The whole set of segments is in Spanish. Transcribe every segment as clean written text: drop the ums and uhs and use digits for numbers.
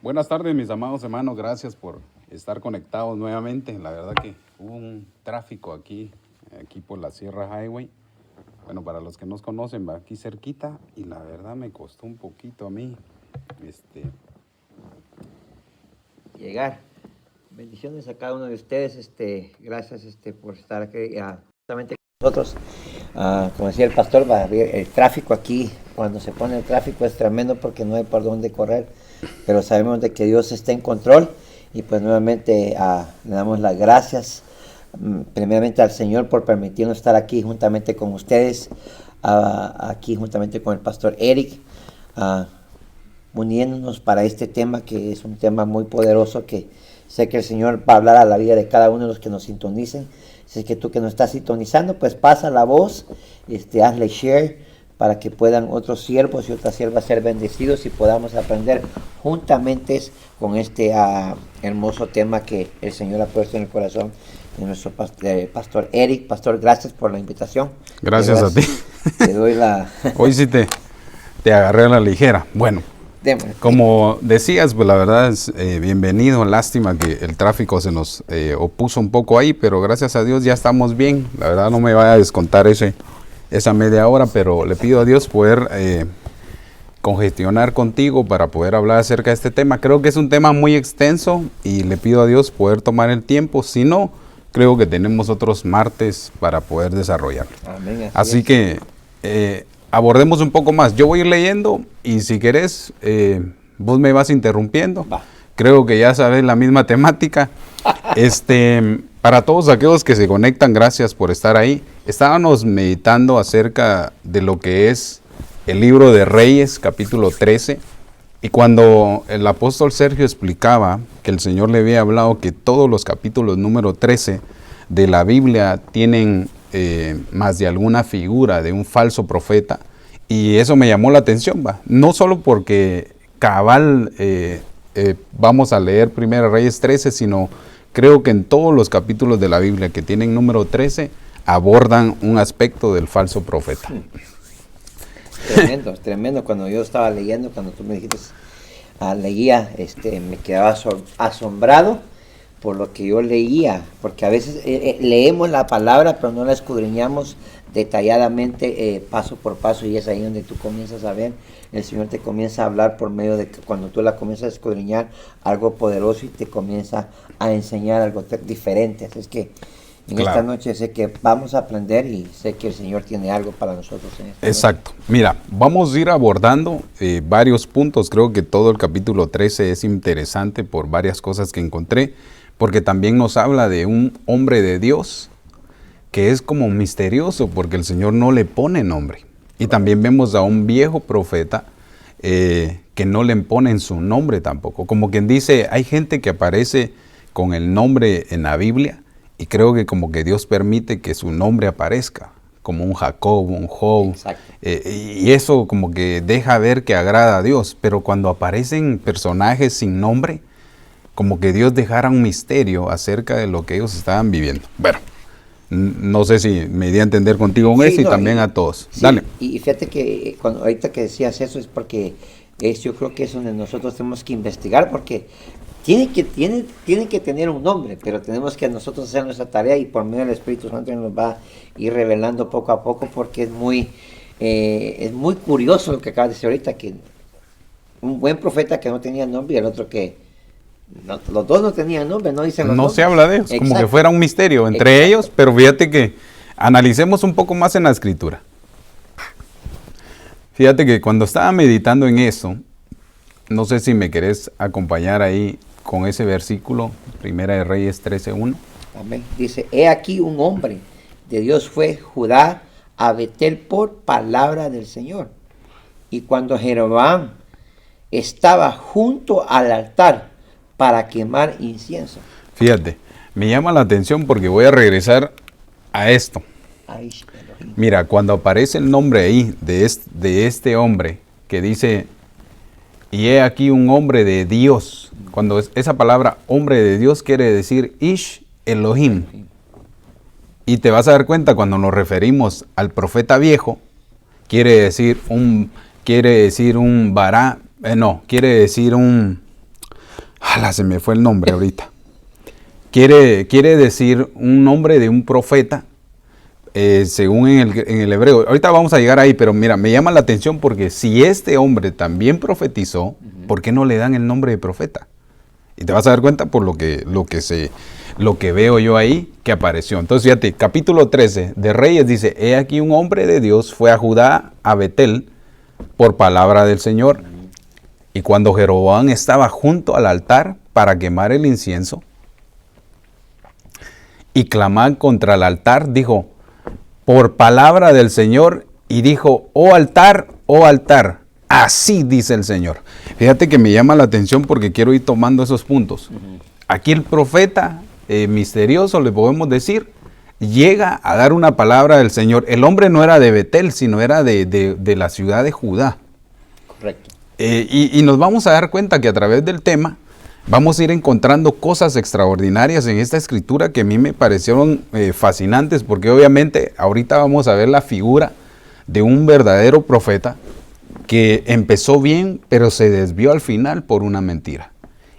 Buenas tardes, mis amados hermanos. Gracias por estar conectados nuevamente. La verdad que hubo un tráfico aquí por la Sierra Highway. Bueno, para los que nos conocen, va aquí cerquita y la verdad me costó un poquito a mí llegar. Bendiciones a cada uno de ustedes. Gracias por estar aquí justamente con nosotros. Como decía el pastor, va a haber el tráfico aquí. Cuando se pone el tráfico es tremendo porque no hay por dónde correr. Pero sabemos de que Dios está en control y pues nuevamente le damos las gracias primeramente al Señor por permitirnos estar aquí juntamente con ustedes, aquí juntamente con el pastor Eric, uniéndonos para este tema que es un tema muy poderoso que sé que el Señor va a hablar a la vida de cada uno de los que nos sintonicen. Si es que tú que nos estás sintonizando, pues pasa la voz, hazle share para que puedan otros siervos y otras siervas ser bendecidos y podamos aprender juntamente con este hermoso tema que el Señor ha puesto en el corazón de nuestro pastor Eric. Pastor, gracias por la invitación. Gracias a ti. Te doy la... Hoy sí te agarré a la ligera. Bueno, como decías, pues la verdad es bienvenido. Lástima que el tráfico se nos opuso un poco ahí, pero gracias a Dios ya estamos bien. La verdad no me vaya a descontar esa media hora, pero le pido a Dios poder congestionar contigo para poder hablar acerca de este tema. Creo que es un tema muy extenso y le pido a Dios poder tomar el tiempo. Si no, creo que tenemos otros martes para poder desarrollarlo. Amén, así que abordemos un poco más. Yo voy a ir leyendo y si querés, vos me vas interrumpiendo. Va. Creo que ya sabes la misma temática. Para todos aquellos que se conectan, gracias por estar ahí. Estábamos meditando acerca de lo que es el libro de Reyes, capítulo 13. Y cuando el apóstol Sergio explicaba que el Señor le había hablado que todos los capítulos número 13 de la Biblia tienen más de alguna figura de un falso profeta, y eso me llamó la atención, no solo porque cabal vamos a leer primero Reyes 13, sino creo que en todos los capítulos de la Biblia que tienen número 13 abordan un aspecto del falso profeta. Tremendo, tremendo. Cuando yo estaba leyendo, cuando tú me dijiste, leía, me quedaba asombrado por lo que yo leía, porque a veces leemos la palabra, pero no la escudriñamos detalladamente, paso por paso, y es ahí donde tú comienzas a ver, el Señor te comienza a hablar por medio de que cuando tú la comienzas a escudriñar, algo poderoso y te comienza a enseñar algo diferente. Así es que en esta noche sé que vamos a aprender y sé que el Señor tiene algo para nosotros. Exacto. Mira, vamos a ir abordando varios puntos. Creo que todo el capítulo 13 es interesante por varias cosas que encontré, porque también nos habla de un hombre de Dios que es como misterioso porque el Señor no le pone nombre. Y también vemos a un viejo profeta que no le ponen su nombre tampoco. Como quien dice, hay gente que aparece con el nombre en la Biblia y creo que como que Dios permite que su nombre aparezca, como un Jacob, un Job. Y eso como que deja ver que agrada a Dios. Pero cuando aparecen personajes sin nombre, como que Dios dejara un misterio acerca de lo que ellos estaban viviendo. Bueno, no sé si me di a entender contigo con eso y también a todos. Sí, dale. Y fíjate que ahorita que decías eso es porque yo creo que es donde nosotros tenemos que investigar, porque tiene que tener un nombre, pero tenemos que nosotros hacer nuestra tarea y por medio del Espíritu Santo nos va a ir revelando poco a poco, porque es muy curioso lo que acabas de decir ahorita, que un buen profeta que no tenía nombre y el otro que los dos no tenían nombre, no dicen los No nombres. se habla de ellos, como que fuera un misterio entre ellos, pero fíjate que analicemos un poco más en la escritura. Fíjate que cuando estaba meditando en eso, no sé si me querés acompañar ahí con ese versículo, Primera de Reyes 13:1. Amén. Dice, he aquí un hombre de Dios fue Judá a Betel por palabra del Señor. Y cuando Jeroboam estaba junto al altar para quemar incienso. Fíjate, me llama la atención porque voy a regresar a esto. Mira, cuando aparece el nombre ahí de este hombre que dice, y he aquí un hombre de Dios. Cuando esa palabra hombre de Dios quiere decir Ish Elohim. Y te vas a dar cuenta cuando nos referimos al profeta viejo, quiere decir un vará, quiere decir un Ala, se me fue el nombre ahorita. Quiere decir un nombre de un profeta, según en el hebreo. Ahorita vamos a llegar ahí, pero mira, me llama la atención porque si este hombre también profetizó, ¿por qué no le dan el nombre de profeta? Y te vas a dar cuenta por lo que veo yo ahí que apareció. Entonces fíjate, capítulo 13 de Reyes dice, he aquí un hombre de Dios fue a Judá, a Betel, por palabra del Señor. Y cuando Jeroboam estaba junto al altar para quemar el incienso y clamar contra el altar, dijo, por palabra del Señor, y dijo, oh altar, así dice el Señor. Fíjate que me llama la atención porque quiero ir tomando esos puntos. Aquí el profeta misterioso, le podemos decir, llega a dar una palabra del Señor. El hombre no era de Betel, sino era de la ciudad de Judá. Correcto. Y nos vamos a dar cuenta que a través del tema vamos a ir encontrando cosas extraordinarias en esta escritura que a mí me parecieron fascinantes, porque obviamente ahorita vamos a ver la figura de un verdadero profeta que empezó bien, pero se desvió al final por una mentira.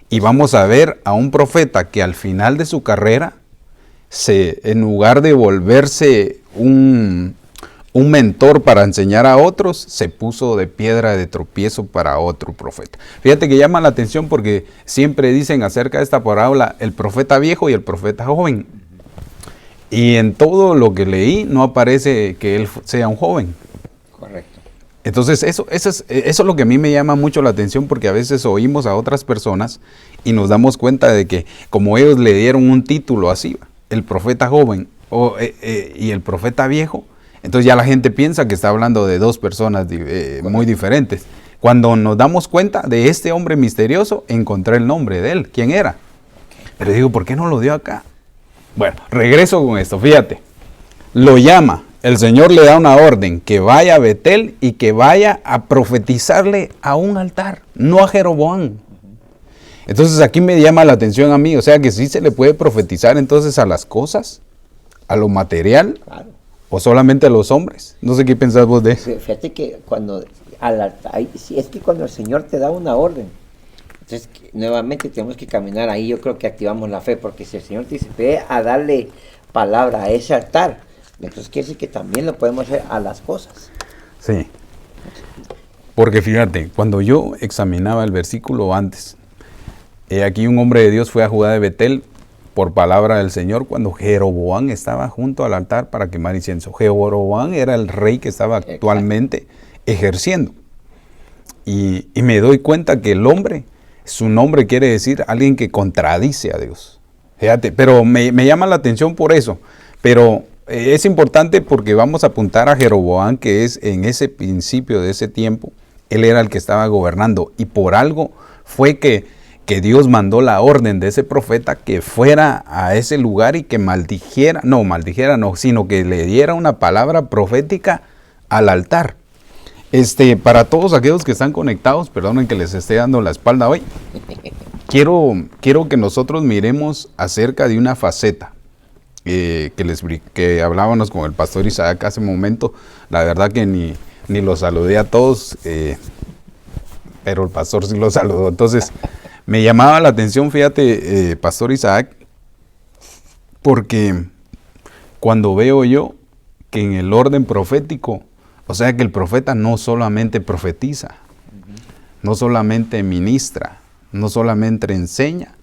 Y vamos a ver a un profeta que al final de su carrera, en lugar de volverse un mentor para enseñar a otros, se puso de piedra de tropiezo para otro profeta. Fíjate que llama la atención porque siempre dicen acerca de esta parábola el profeta viejo y el profeta joven. Y en todo lo que leí no aparece que él sea un joven. Correcto. Entonces eso es lo que a mí me llama mucho la atención, porque a veces oímos a otras personas y nos damos cuenta de que como ellos le dieron un título así, el profeta joven y el profeta viejo, entonces ya la gente piensa que está hablando de dos personas muy diferentes. Cuando nos damos cuenta de este hombre misterioso, encontré el nombre de él. ¿Quién era? Pero digo, ¿por qué no lo dio acá? Bueno, regreso con esto. Fíjate, lo llama. El Señor le da una orden, que vaya a Betel y que vaya a profetizarle a un altar, no a Jeroboam. Entonces aquí me llama la atención a mí, o sea que sí se le puede profetizar entonces a las cosas, a lo material. Claro. ¿O solamente a los hombres? No sé qué pensás vos de eso. Fíjate que cuando es que cuando el Señor te da una orden, entonces nuevamente tenemos que caminar ahí. Yo creo que activamos la fe, porque si el Señor te dice, ve a darle palabra a ese altar, entonces quiere decir que también lo podemos hacer a las cosas. Sí. Porque fíjate, cuando yo examinaba el versículo antes, aquí un hombre de Dios fue a Judá de Betel por palabra del Señor cuando Jeroboam estaba junto al altar para quemar incienso. Jeroboam era el rey que estaba actualmente ejerciendo. Y me doy cuenta que el hombre, su nombre quiere decir alguien que contradice a Dios. Fíjate, pero me llama la atención por eso. Pero es importante porque vamos a apuntar a Jeroboam, que es en ese principio de ese tiempo, él era el que estaba gobernando. Y por algo fue que Dios mandó la orden de ese profeta que fuera a ese lugar y que maldijera, sino que le diera una palabra profética al altar. Para todos aquellos que están conectados, perdonen que les esté dando la espalda hoy, quiero que nosotros miremos acerca de una faceta que hablábamos con el pastor Isaac hace un momento. La verdad que ni los saludé a todos, pero el pastor sí los saludó. Entonces, me llamaba la atención, fíjate, pastor Isaac, porque cuando veo yo que en el orden profético, o sea que el profeta no solamente profetiza, no solamente ministra, no solamente enseña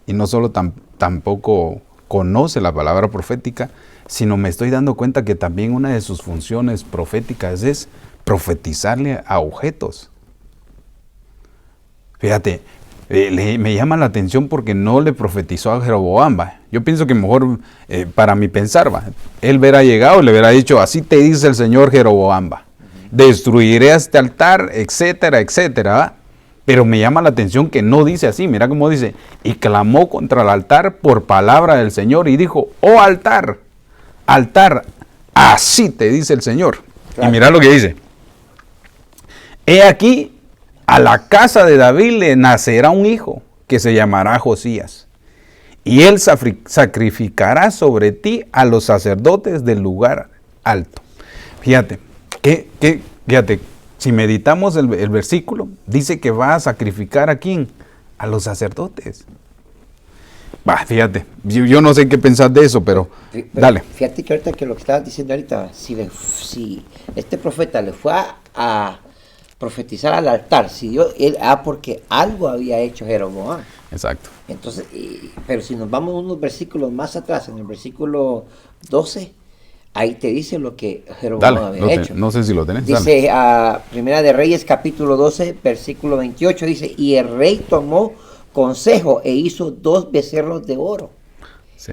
y no solo tampoco conoce la palabra profética, sino me estoy dando cuenta que también una de sus funciones proféticas es profetizarle a objetos. Fíjate, me llama la atención porque no le profetizó a Jeroboam. Yo pienso que mejor, para mi pensar, él hubiera llegado y le hubiera dicho, así te dice el Señor Jeroboam, destruiré este altar, etcétera, etcétera. Pero me llama la atención que no dice así. Mira cómo dice, y clamó contra el altar por palabra del Señor y dijo, oh altar, así te dice el Señor. Claro. Y mira lo que dice, he aquí, a la casa de David le nacerá un hijo que se llamará Josías. Y él sacrificará sobre ti a los sacerdotes del lugar alto. Fíjate, fíjate, si meditamos el versículo, dice que va a sacrificar ¿a quién? a los sacerdotes. Va, fíjate, yo no sé qué pensar de eso, pero dale. Fíjate que ahorita que lo que estabas diciendo ahorita, si este profeta le fue a profetizar al altar, porque algo había hecho Jeroboam. Exacto. Entonces, pero si nos vamos unos versículos más atrás, en el versículo 12, ahí te dice lo que Jeroboam había hecho. No sé si lo tenés. Dice, Primera de Reyes, capítulo 12, versículo 28, dice, y el rey tomó consejo e hizo 2 becerros de oro. Sí.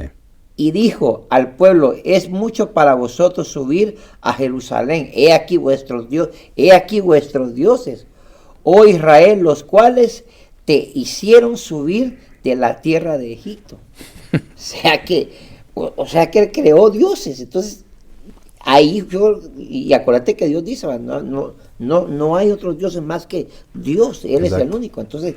Y dijo al pueblo, es mucho para vosotros subir a Jerusalén. He aquí vuestros dioses, oh Israel, los cuales te hicieron subir de la tierra de Egipto. O sea que él creó dioses. Entonces, ahí y acuérdate que Dios dice, no hay otros dioses más que Dios, Él Exacto. Es el único. Entonces,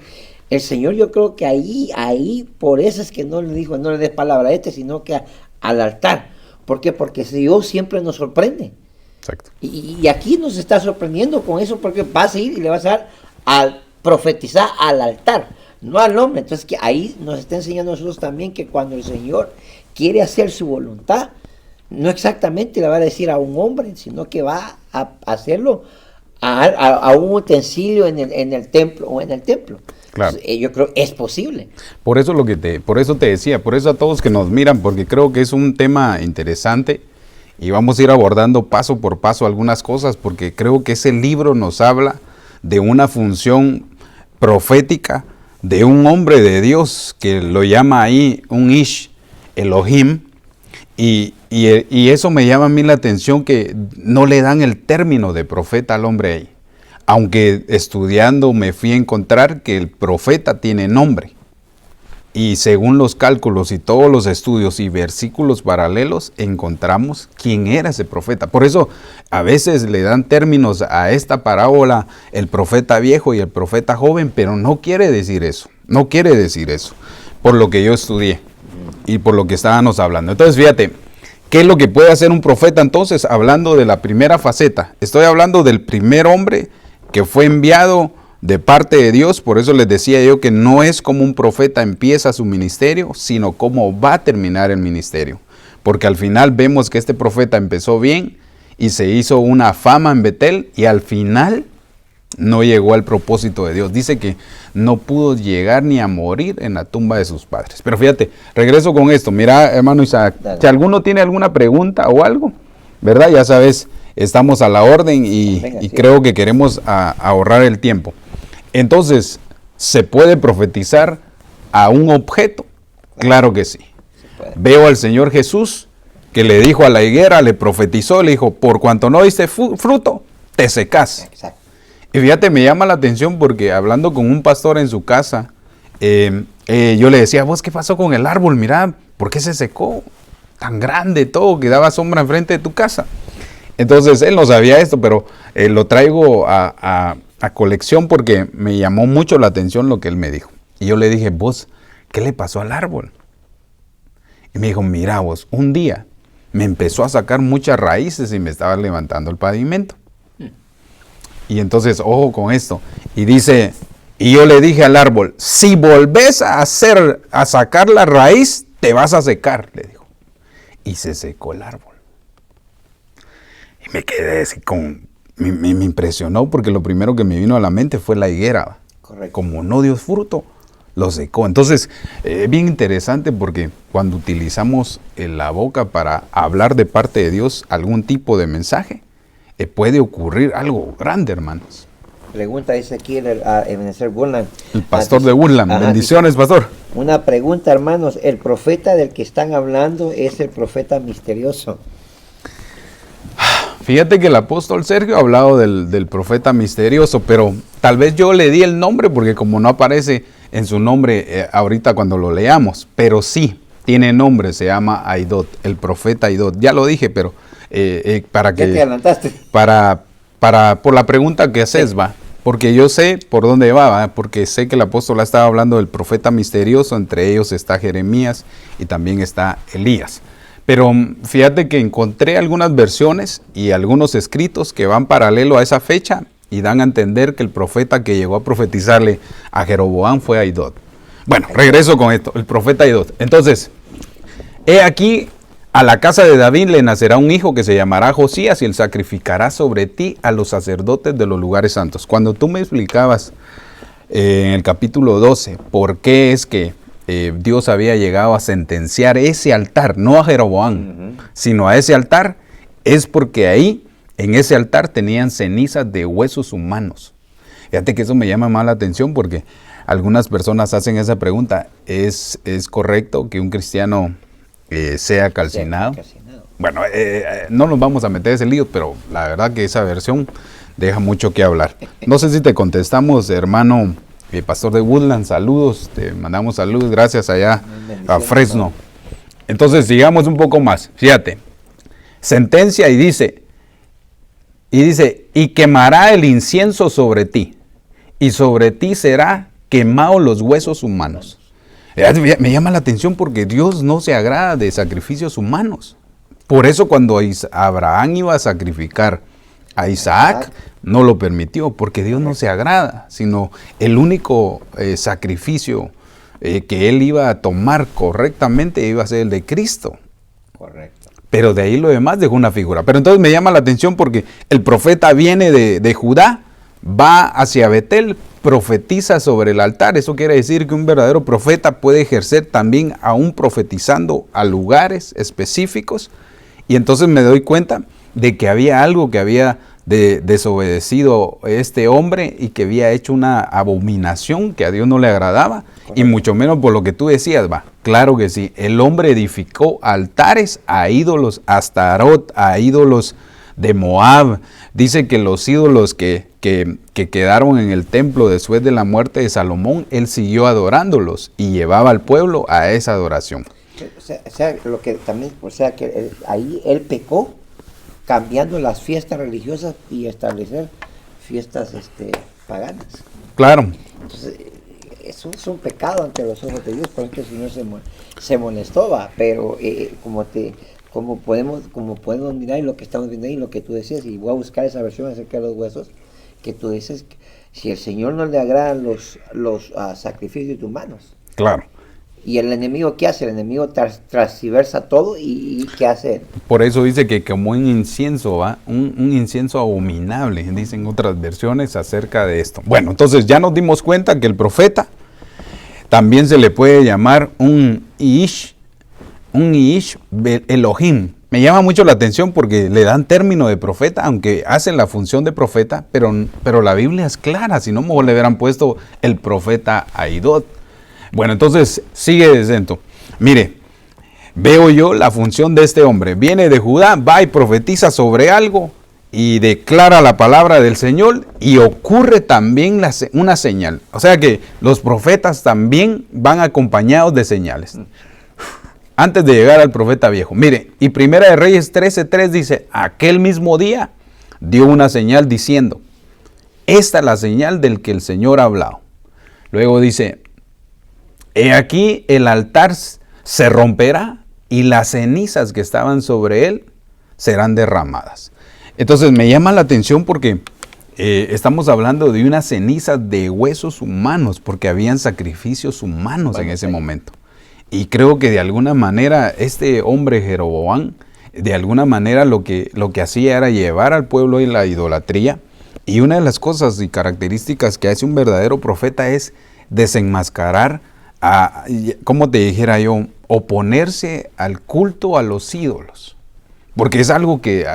el Señor, yo creo que ahí, por eso es que no le dijo, no le des palabra a sino que al altar. ¿Por qué? Porque Dios siempre nos sorprende. Exacto. Y aquí nos está sorprendiendo con eso, porque vas a ir y le vas a dar a profetizar al altar, no al hombre. Entonces, que ahí nos está enseñando a nosotros también que cuando el Señor quiere hacer su voluntad, no exactamente le va a decir a un hombre, sino que va a hacerlo a un utensilio en el templo o en el templo. Claro. Entonces, yo creo que es posible. Por eso te decía, por eso a todos que nos miran, porque creo que es un tema interesante y vamos a ir abordando paso por paso algunas cosas, porque creo que ese libro nos habla de una función profética de un hombre de Dios que lo llama ahí un Ish Elohim, y eso me llama a mí la atención que no le dan el término de profeta al hombre ahí. Aunque estudiando me fui a encontrar que el profeta tiene nombre. Y según los cálculos y todos los estudios y versículos paralelos, encontramos quién era ese profeta. Por eso a veces le dan términos a esta parábola, el profeta viejo y el profeta joven, pero no quiere decir eso. No quiere decir eso, por lo que yo estudié y por lo que estábamos hablando. Entonces, fíjate, ¿qué es lo que puede hacer un profeta entonces? Hablando de la primera faceta. Estoy hablando del primer hombre que fue enviado de parte de Dios. Por eso les decía yo que no es como un profeta empieza su ministerio, sino cómo va a terminar el ministerio. Porque al final vemos que este profeta empezó bien y se hizo una fama en Betel y al final no llegó al propósito de Dios. Dice que no pudo llegar ni a morir en la tumba de sus padres. Pero fíjate, regreso con esto. Mira, hermano Isaac, dale. Si alguno tiene alguna pregunta o algo, ¿verdad? Ya sabes, estamos a la orden y creo que queremos ahorrar el tiempo. Entonces, ¿se puede profetizar a un objeto? Claro que sí. Veo al Señor Jesús que le dijo a la higuera, le profetizó, le dijo, por cuanto no diste fruto, te secás. Exacto. Y fíjate, me llama la atención porque hablando con un pastor en su casa, yo le decía, ¿vos qué pasó con el árbol? Mirá, ¿por qué se secó? Tan grande todo, que daba sombra enfrente de tu casa. Entonces, él no sabía esto, pero lo traigo a colección porque me llamó mucho la atención lo que él me dijo. Y yo le dije, vos, ¿qué le pasó al árbol? Y me dijo, mira vos, un día me empezó a sacar muchas raíces y me estaba levantando el pavimento. Y entonces, ojo con esto. Y dice, y yo le dije al árbol, si volvés a sacar la raíz, te vas a secar, le dijo. Y se secó el árbol. Y me quedé así me impresionó porque lo primero que me vino a la mente fue la higuera. Correcto. Como no dio fruto, lo secó. Entonces, es bien interesante porque cuando utilizamos la boca para hablar de parte de Dios algún tipo de mensaje, puede ocurrir algo grande, hermanos. Pregunta dice aquí Ebenezer Woodland. El pastor de Woodland. Ajá, bendiciones, pastor. Una pregunta, hermanos. ¿El profeta del que están hablando es el profeta misterioso? Fíjate que el apóstol Sergio ha hablado del profeta misterioso, pero tal vez yo le di el nombre porque como no aparece en su nombre ahorita cuando lo leamos, pero sí, tiene nombre, se llama Aidot, el profeta Aidot. Ya lo dije, pero para que... ¿Qué te adelantaste? Por la pregunta que haces, va. Porque yo sé por dónde va, porque sé que el apóstol estaba hablando del profeta misterioso, entre ellos está Jeremías y también está Elías. Pero fíjate que encontré algunas versiones y algunos escritos que van paralelo a esa fecha y dan a entender que el profeta que llegó a profetizarle a Jeroboam fue Ahidod. Bueno, regreso con esto, el profeta Ahidod. Entonces, he aquí, a la casa de David le nacerá un hijo que se llamará Josías y él sacrificará sobre ti a los sacerdotes de los lugares santos. Cuando tú me explicabas en el capítulo 12 por qué es que Dios había llegado a sentenciar ese altar, no a Jeroboam, sino a ese altar, es porque ahí, en ese altar, tenían cenizas de huesos humanos. Fíjate que eso me llama más la atención porque algunas personas hacen esa pregunta. ¿Es correcto que un cristiano sea calcinado? Bueno, no nos vamos a meter ese lío, pero la verdad que esa versión deja mucho que hablar. No sé si te contestamos, hermano pastor de Woodland, saludos, te mandamos saludos, gracias allá a Fresno. Entonces, sigamos un poco más, fíjate, sentencia y dice, y quemará el incienso sobre ti, y sobre ti será quemado los huesos humanos. Me llama la atención porque Dios no se agrada de sacrificios humanos. Por eso cuando Abraham iba a sacrificar a Isaac, no lo permitió, porque Dios no se agrada, sino el único sacrificio que él iba a tomar correctamente iba a ser el de Cristo. Correcto. Pero de ahí lo demás dejó una figura. Pero entonces me llama la atención porque el profeta viene de Judá, va hacia Betel, profetiza sobre el altar. Eso quiere decir que un verdadero profeta puede ejercer también aún profetizando a lugares específicos. Y entonces me doy cuenta de que había algo que había desobedecido este hombre y que había hecho una abominación que a Dios no le agradaba. Correcto. Y mucho menos por lo que tú decías, claro que sí, el hombre edificó altares a ídolos, a Astarot, a ídolos de Moab. Dice que los ídolos que quedaron en el templo después de la muerte de Salomón, él siguió adorándolos y llevaba al pueblo a esa adoración. Ahí él pecó cambiando las fiestas religiosas y establecer fiestas paganas. Claro. Entonces, eso es un pecado ante los ojos de Dios, por eso el Señor se molestó, pero como podemos mirar lo que estamos viendo ahí, lo que tú decías, y voy a buscar esa versión acerca de los huesos, que tú dices, si el Señor no le agradan los sacrificios humanos. Claro. ¿Y el enemigo qué hace? El enemigo transversa todo y ¿qué hace? Por eso dice que como un incienso, un incienso abominable, dicen otras versiones acerca de esto. Bueno, entonces ya nos dimos cuenta que el profeta también se le puede llamar un Ish Elohim. Me llama mucho la atención porque le dan término de profeta, aunque hacen la función de profeta, pero la Biblia es clara, si no mejor le hubieran puesto el profeta Ahidod. Bueno, entonces sigue descento. Mire, veo yo la función de este hombre. Viene de Judá, va y profetiza sobre algo y declara la palabra del Señor y ocurre también una señal. O sea que los profetas también van acompañados de señales. Antes de llegar al profeta viejo. Mire, y Primera de Reyes 13:3 dice, aquel mismo día dio una señal diciendo, esta es la señal del que el Señor ha hablado. Luego dice, he aquí el altar se romperá y las cenizas que estaban sobre él serán derramadas. Entonces me llama la atención porque estamos hablando de una ceniza de huesos humanos, porque habían sacrificios humanos en ese momento. Y creo que de alguna manera este hombre Jeroboam, de alguna manera lo que hacía era llevar al pueblo en la idolatría. Y una de las cosas y características que hace un verdadero profeta es desenmascarar, como te dijera yo, oponerse al culto a los ídolos. Porque es algo que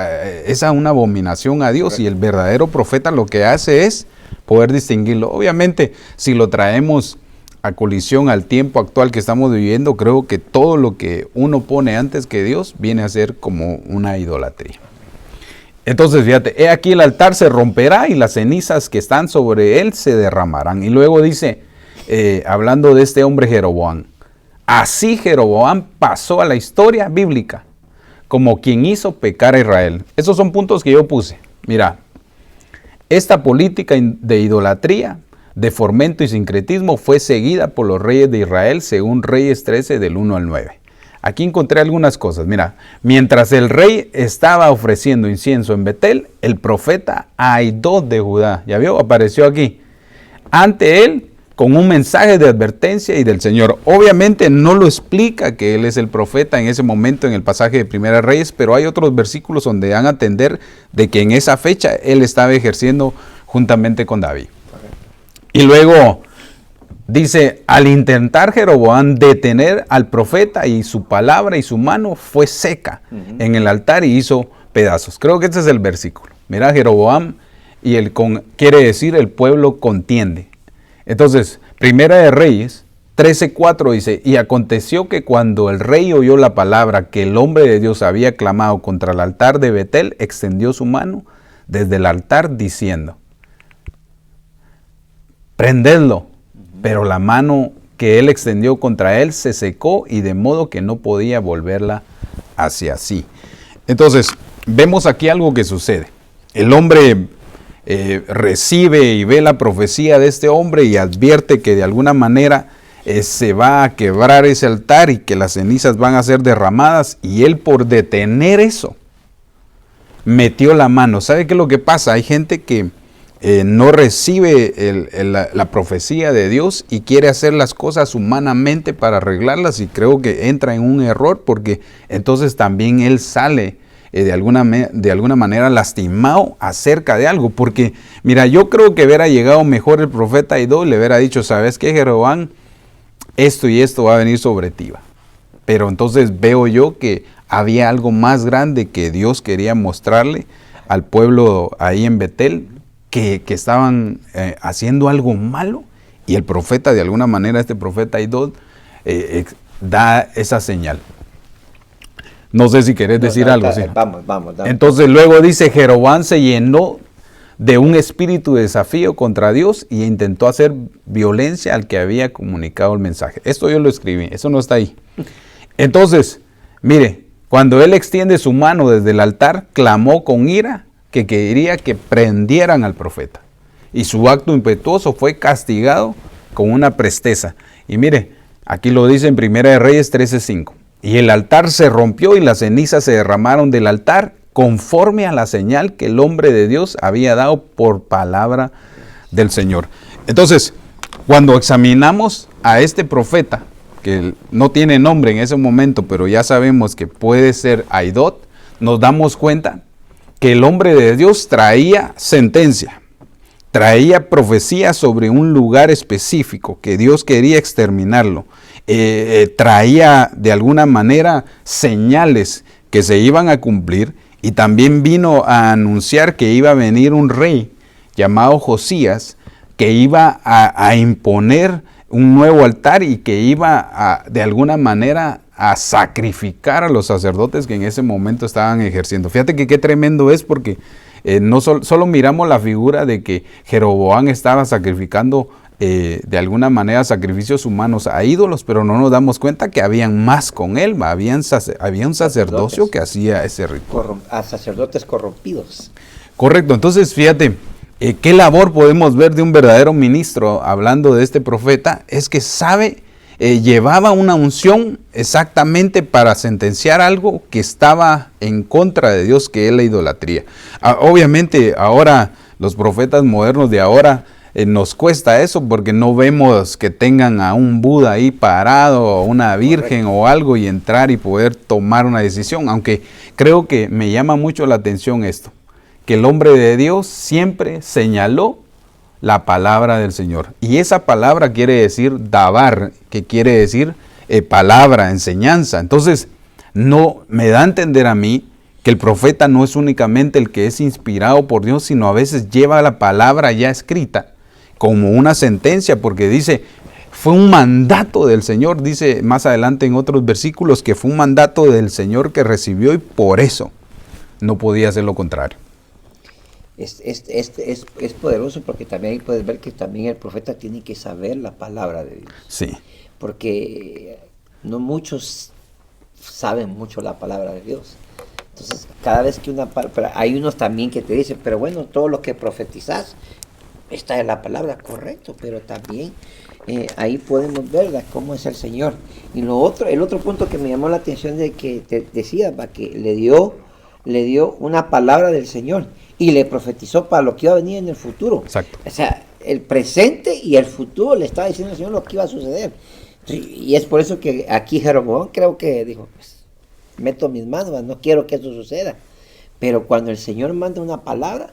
es una abominación a Dios. Y el verdadero profeta lo que hace es poder distinguirlo. Obviamente, si lo traemos a colisión al tiempo actual que estamos viviendo, creo que todo lo que uno pone antes que Dios viene a ser como una idolatría. Entonces, fíjate, he aquí el altar se romperá y las cenizas que están sobre él se derramarán. Y luego dice, hablando de este hombre Jeroboam, así Jeroboam pasó a la historia bíblica como quien hizo pecar a Israel. Esos son puntos que yo puse. Mira, esta política de idolatría, de fomento y sincretismo fue seguida por los reyes de Israel según Reyes 13 del 1 al 9. aquí encontré algunas cosas. Mira, mientras el rey estaba ofreciendo incienso en Betel, el profeta Ahidod de Judá, ya vio, apareció aquí, ante él con un mensaje de advertencia y del Señor. Obviamente no lo explica que él es el profeta en ese momento en el pasaje de Primera Reyes, pero hay otros versículos donde dan a entender de que en esa fecha él estaba ejerciendo juntamente con David. Y luego dice, al intentar Jeroboam detener al profeta, y su palabra y su mano fue seca en el altar y hizo pedazos. Creo que este es el versículo. Mira, Jeroboam quiere decir el pueblo contiende. Entonces, Primera de Reyes 13:4 dice, y aconteció que cuando el rey oyó la palabra que el hombre de Dios había clamado contra el altar de Betel, extendió su mano desde el altar diciendo, prendedlo. Pero la mano que él extendió contra él se secó y de modo que no podía volverla hacia sí. Entonces, vemos aquí algo que sucede. El hombre recibe y ve la profecía de este hombre y advierte que de alguna manera se va a quebrar ese altar y que las cenizas van a ser derramadas, y él, por detener eso, metió la mano. ¿Sabe qué es lo que pasa? Hay gente que no recibe la profecía de Dios y quiere hacer las cosas humanamente para arreglarlas, y creo que entra en un error, porque entonces también él sale de alguna manera lastimado acerca de algo. Porque mira, yo creo que hubiera llegado mejor el profeta Ahidod y le hubiera dicho, ¿sabes qué, Jeroboam? Esto y esto va a venir sobre ti. Pero entonces veo yo que había algo más grande que Dios quería mostrarle al pueblo ahí en Betel, que estaban haciendo algo malo, y el profeta, de alguna manera, este profeta Ahidod da esa señal. No sé si querés decir algo. ¿Sí? Vamos. Entonces luego dice, Jeroboam se llenó de un espíritu de desafío contra Dios y intentó hacer violencia al que había comunicado el mensaje. Esto yo lo escribí, eso no está ahí. Entonces, mire, cuando él extiende su mano desde el altar, clamó con ira que quería que prendieran al profeta. Y su acto impetuoso fue castigado con una presteza. Y mire, aquí lo dice en Primera de Reyes 13:5. Y el altar se rompió y las cenizas se derramaron del altar conforme a la señal que el hombre de Dios había dado por palabra del Señor. Entonces, cuando examinamos a este profeta, que no tiene nombre en ese momento, pero ya sabemos que puede ser Ahidod, nos damos cuenta que el hombre de Dios traía sentencia, traía profecía sobre un lugar específico, que Dios quería exterminarlo. Traía de alguna manera señales que se iban a cumplir, y también vino a anunciar que iba a venir un rey llamado Josías, que iba a imponer un nuevo altar y que iba de alguna manera a sacrificar a los sacerdotes que en ese momento estaban ejerciendo. Fíjate que qué tremendo es, porque no solo miramos la figura de que Jeroboam estaba sacrificando de alguna manera sacrificios humanos a ídolos, pero no nos damos cuenta que habían más con él. Había un sacerdocio que hacía ese ritual. A sacerdotes corrompidos. Correcto. Entonces, fíjate, qué labor podemos ver de un verdadero ministro hablando de este profeta. Es que llevaba una unción exactamente para sentenciar algo que estaba en contra de Dios, que es la idolatría. Obviamente, ahora los profetas modernos de ahora nos cuesta eso, porque no vemos que tengan a un Buda ahí parado, o una virgen o algo, y entrar y poder tomar una decisión. Aunque creo que me llama mucho la atención esto, que el hombre de Dios siempre señaló la palabra del Señor. Y esa palabra quiere decir dabar, que quiere decir palabra, enseñanza. Entonces, no me da a entender a mí que el profeta no es únicamente el que es inspirado por Dios, sino a veces lleva la palabra ya escrita como una sentencia, porque dice, fue un mandato del Señor. Dice más adelante en otros versículos que fue un mandato del Señor que recibió, y por eso no podía hacer lo contrario. Es poderoso, porque también ahí puedes ver que también el profeta tiene que saber la palabra de Dios. Sí. Porque no muchos saben mucho la palabra de Dios. Entonces, cada vez que pero hay unos también que te dicen, pero bueno, todo lo que profetizás, esta es la palabra, correcto, pero también ahí podemos ver cómo es el Señor. Y el otro punto que me llamó la atención de que te decía, que le dio una palabra del Señor y le profetizó para lo que iba a venir en el futuro. Exacto. O sea, el presente y el futuro le estaba diciendo al Señor lo que iba a suceder. Y es por eso que aquí Jeroboam creo que dijo, pues, meto mis manos, no quiero que eso suceda. Pero cuando el Señor manda una palabra,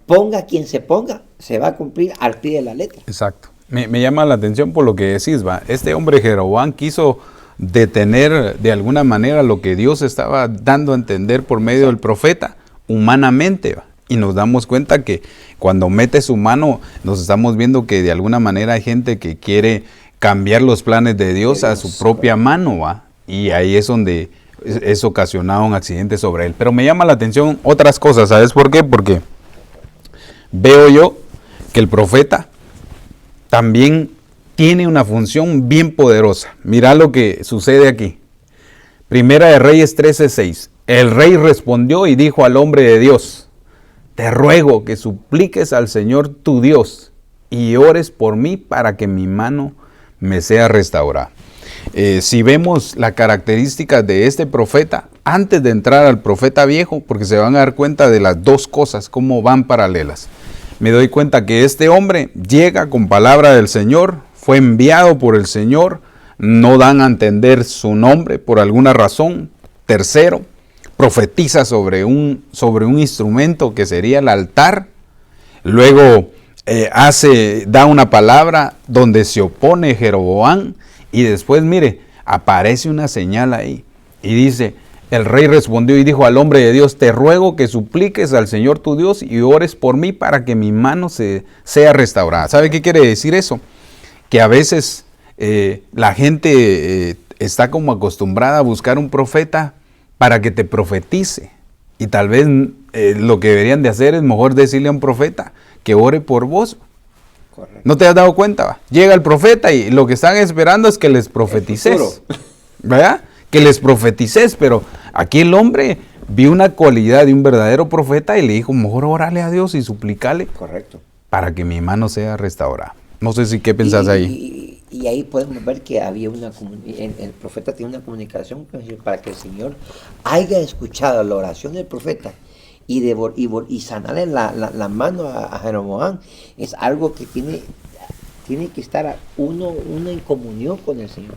ponga quien se ponga, se va a cumplir al pie de la letra. Exacto. Me llama la atención por lo que decís, va. Este hombre Jeroboam quiso detener de alguna manera lo que Dios estaba dando a entender por medio del profeta, humanamente, va. Y nos damos cuenta que cuando mete su mano, nos estamos viendo que de alguna manera hay gente que quiere cambiar los planes de Dios a su propia mano, va. Y ahí es donde es ocasionado un accidente sobre él. Pero me llama la atención otras cosas, ¿sabes por qué? Porque veo yo que el profeta también tiene una función bien poderosa. Mira lo que sucede aquí. Primera de Reyes 13:6. El rey respondió y dijo al hombre de Dios: te ruego que supliques al Señor tu Dios y ores por mí para que mi mano me sea restaurada. Si vemos la característica de este profeta, antes de entrar al profeta viejo, porque se van a dar cuenta de las dos cosas, cómo van paralelas. Me doy cuenta que este hombre llega con palabra del Señor, fue enviado por el Señor, no dan a entender su nombre por alguna razón. Tercero, profetiza sobre un instrumento que sería el altar. Luego da una palabra donde se opone Jeroboam y después, mire, aparece una señal ahí y dice: el rey respondió y dijo al hombre de Dios: te ruego que supliques al Señor tu Dios y ores por mí para que mi mano sea restaurada. ¿Sabe qué quiere decir eso? Que a veces la gente está como acostumbrada a buscar un profeta para que te profetice. Y tal vez lo que deberían de hacer es mejor decirle a un profeta que ore por vos. Correcto. ¿No te has dado cuenta? Va? Llega el profeta y lo que están esperando es que les profetices. ¿Verdad? Que les profetices, pero aquí el hombre vio una cualidad de un verdadero profeta y le dijo: mejor órale a Dios y suplicale. Correcto. Para que mi mano sea restaurada. No sé si qué pensás ahí. Y ahí podemos ver que había el profeta tiene una comunicación para que el Señor haya escuchado la oración del profeta y sanarle la mano a Jeroboam. Es algo que tiene que estar uno en comunión con el Señor.